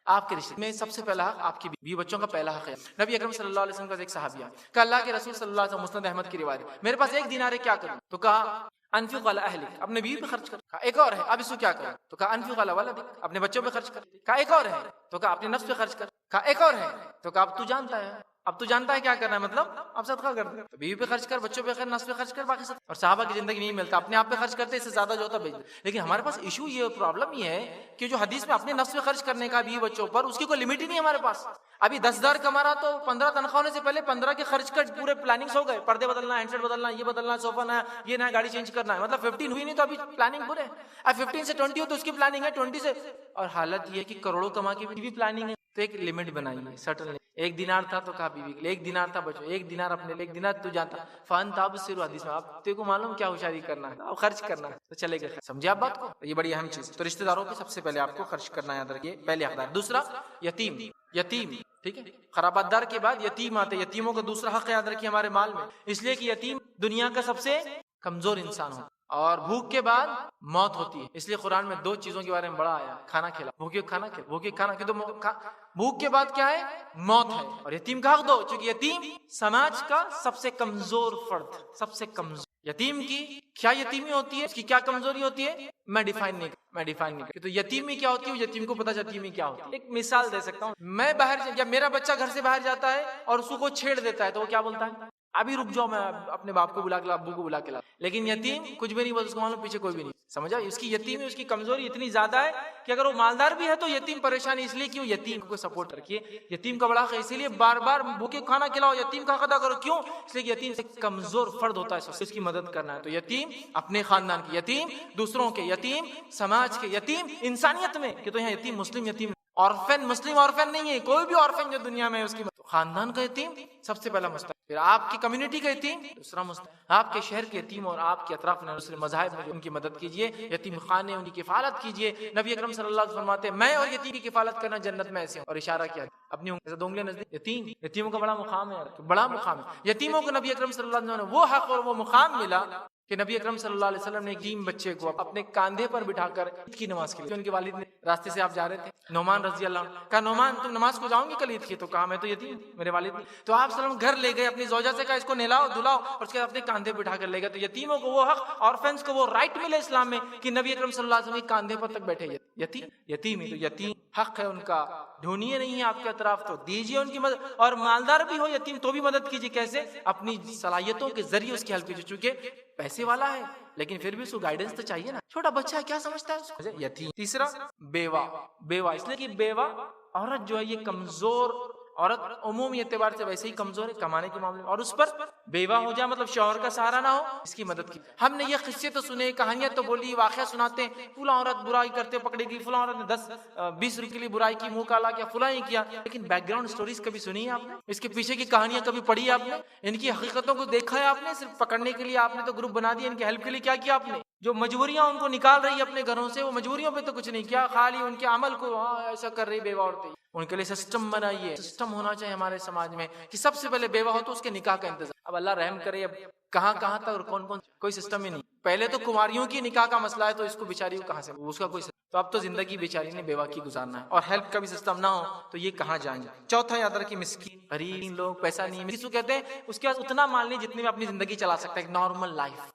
آپ کے رشتے میں سب سے پہلا حق آپ کی بیوی بچوں کا پہلا حق ہے۔ نبی اکرم صلی اللہ علیہ وسلم کا ایک صحابی ہے کہ اللہ کے رسول صلی اللہ علیہ وسلم، مسند احمد کی روایت ہے، میرے پاس 1 دینار ہے کیا کروں، تو کہا انفق علی اہلک، اپنے بیوی پہ خرچ کر۔ کہا ایک اور ہے، اب اس کو کیا کروں، تو کہا انفق علی ولدک، اپنے بچوں پہ خرچ کر۔ کہا ایک اور ہے، تو کہا اپنے نفس پہ خرچ کر۔ کہا ایک اور ہے، تو کہا اب تو جانتا ہے اب تو جانتا ہے کیا کرنا ہے، مطلب اب صدقہ کر دے، تو بیوی پہ خرچ کر، بچوں پہ خرچ، نفس پہ خرچ کر، باقی صدقہ۔ اور صحابہ کی زندگی نہیں ملتا، اپنے آپ پہ خرچ کرتے، اس سے زیادہ جو ہوتا بیچ دے۔ لیکن ہمارے پاس ایشو یہ پرابلم یہ ہے کہ جو حدیث میں اپنے نفس پہ خرچ کرنے کا بیوی بچوں پر، اس کی کوئی لمٹ ہی نہیں ہمارے پاس۔ ابھی 10,000 کما رہا تو 15 تنخواہ ہونے سے پہلے 15 کے خرچ کر پورے پلاننگس ہو گئے، پردے بدلنا، ہینڈ سیٹ بدلنا، یہ بدلنا، صوفہ نیا، یہ نیا، گاڑی چینج کرنا ہے، مطلب 15 ہوئی نہیں تو ابھی پلاننگ پورے۔ اب 15 سے 20 ہو تو اس کی پلاننگ ہے، 20 سے، اور حالت یہ ہے کہ کروڑوں کما کے بھی پلاننگ ہے۔ تو ایک لمٹ بنائیے، سٹل۔ 1 دینار تھا تو کہا بیوی کے لیے، 1 دینار تھا بچوں، 1 دینار اپنے لیے، 1 دینار تو جاتا فن تابصر، حدیث میں آپ تیرے کو معلوم کیا ہوشیاری کرنا ہے، اب خرچ کرنا ہے تو چلے گئے۔ سمجھے آپ بات کو؟ یہ بڑی اہم چیز۔ تو رشتہ داروں کے سب سے پہلے آپ کو خرچ کرنا یاد رکھیے، پہلے حقدار۔ دوسرا یتیم، یتیم، ٹھیک ہے، خرابات دار کے بعد یتیم آتے۔ یتیموں کا دوسرا حق یاد رکھیے ہمارے مال میں، اس لیے کہ یتیم دنیا کا سب سے کمزور انسان ہو، اور بھوک کے بعد موت ہوتی ہے۔ اس لیے قرآن میں 2 چیزوں کے بارے میں بڑا آیا، کھانا کھلا، بھوکے کھانا کھلا، بھوکے کھانا کھلا، تو بھوک کے بعد کیا ہے؟ موت ہے۔ اور یتیم کا حق دو، چونکہ یتیم سماج کا سب سے کمزور فرد، سب سے کمزور۔ یتیم کی کیا یتیمی ہوتی ہے، اس کی کیا کمزوری ہوتی ہے، میں ڈیفائن نہیں کرتا۔ تو یتیمی کیا ہوتی ہے، یتیم کو پتا یتیمی کیا ہوتی ہے۔ ایک مثال دے سکتا ہوں، میں باہر، یا میرا بچہ گھر سے باہر جاتا ہے اور اس کو چھیڑ دیتا ہے تو وہ کیا بولتا ہے، ابھی رک جاؤ، میں اپنے باپ کو بلا کے لا، ابو کو بلا کے لا۔ لیکن یتیم کچھ بھی نہیں بولتا، اس کو معلوم پیچھے کوئی بھی نہیں، سمجھا؟ اس کی یتیمی، اس کی کمزوری اتنی زیادہ ہے کہ اگر وہ مالدار بھی ہے تو یتیم پریشانی اس لیے کیوں، یتیم کو سپورٹ رکھیے۔ یتیم کا بڑا، اسی لیے بار بار بھوکے کھانا کھلاؤ، یتیم کا ادا کرو، کیوں؟ اس لیے کہ یتیم ایک کمزور فرد ہوتا ہے، اس کی مدد کرنا ہے۔ تو یتیم اپنے خاندان کے یتیم، دوسروں کے یتیم، سماج کے یتیم، انسانیت میں کہ تو یہاں یتیم مسلم یتیم، آرفن مسلم آرفن نہیں ہے، کوئی بھی آرفن جو دنیا میں ہے اس کی خاندان کا یتیم سب سے پہلا مستحق، پھر آپ کی کمیونٹی کا یتیم دوسرا مستحق، آپ کے شہر کے یتیم اور آپ کے اطراف میں دوسرے مذاہب میں ان کی مدد کیجیے، یتیم خانے ان کی کفالت کیجیے۔ نبی اکرم صلی اللہ علیہ وسلم فرماتے ہیں میں اور یتیم کی کفالت کرنا جنت میں ایسے ہوں، اور اشارہ کیا اپنی انگلیاں نزدیک یتیم، یتیموں کا بڑا مقام ہے، بڑا مقام ہے۔ یتیموں کو نبی اکرم صلی اللہ علیہ وسلم نے وہ حق اور وہ مقام ملا کہ نبی اکرم صلی اللہ علیہ وسلم نے ایک یتیم بچے کو اپنے کاندھے پر بٹھا کر عید کی نماز کے لیے، ان کے والد نے راستے سے آپ جا رہے تھے، نعمان رضی اللہ عنہ، کہا نعمان تم نماز کو جاؤ گے کل عید کی؟ تو کہا میں تو یتیم، میرے والد نے۔ تو آپ صلی اللہ علیہ وسلم گھر لے گئے، اپنی زوجہ سے کہا اس کو نہلاؤ دھلاؤ، اور اس کے بعد اپنے کاندھے بٹھا کر لے گئے۔ تو یتیموں کو وہ حق، آرفنس کو وہ رائٹ ملے اسلام میں کہ نبی اکرم صلی اللہ علیہ وسلم کے کاندھے پر تک بیٹھے یتیم، یتیم ہی تو یتیم حق ہے ان کا، ڈھونڈیے نہیں ہے آپ کے اطراف تو دیجیے ان کی مدد، اور مالدار بھی ہو یتیم تو بھی مدد کیجیے۔ کیسے؟ اپنی صلاحیتوں کے ذریعے اس کی ہیلپ کیجیے، چونکہ پیسے والا ہے لیکن پھر بھی اس کو گائیڈنس تو چاہیے نا، چھوٹا بچہ ہے کیا سمجھتا ہے اس کو، یتیم۔ تیسرا بیوہ، بیوہ اس لیے کہ بیوہ عورت جو ہے یہ کمزور عورت عمومی اعتبار سے ویسے ہی کمزور ہے کمانے کے معاملے میں، اور اس پر بیوہ ہو جائے مطلب شوہر کا سہارا نہ ہو، اس کی مدد کی۔ ہم نے یہ قصے تو سنے، کہانیاں تو بولی، واقعہ سناتے ہیں، فلاں عورت برائی کرتے پکڑے گی، فلاں عورت نے 10-20 روپے کے لیے برائی کی، منہ کالا کیا، فلاں ہی کیا، لیکن بیک گراؤنڈ سٹوریز کبھی سنی ہے آپ نے؟ اس کے پیچھے کی کہانیاں کبھی پڑھی ہے آپ نے؟ ان کی حقیقتوں کو دیکھا ہے آپ نے؟ صرف پکڑنے کے لیے آپ نے تو گروپ بنا دیا، ان کی ہیلپ کے لیے کیا کیا آپ نے؟ جو مجبوریاں ان کو نکال رہی ہے اپنے گھروں سے، وہ مجبوریوں پہ تو کچھ نہیں کیا، خالی ان کے عمل کو ایسا کر رہی بیوہ عورتیں۔ ان کے لیے سسٹم بنائیے، سسٹم ہونا چاہیے ہمارے سماج میں کہ سب سے پہلے بیوہ ہو تو اس کے نکاح کا انتظام۔ اب اللہ رحم کرے، اب کہاں کہاں تک اور کون کون، کوئی سسٹم ہی نہیں۔ پہلے تو کماریوں کی نکاح کا مسئلہ ہے تو اس کو بیچاری کو کہاں سے، اس کا کوئی، تو اب تو زندگی بیچاری نے بیوہ کی گزارنا ہے، اور ہیلپ کا بھی سسٹم نہ ہو تو یہ کہاں جائیں گے۔ چوتھا یاد رکھیے مسکین، غریب لوگ، پیسہ نہیں، کسی کو کہتے ہیں اس کے پاس اتنا مال نہیں جتنے میں اپنی زندگی چلا سکتا ہے، ایک نارمل لائف۔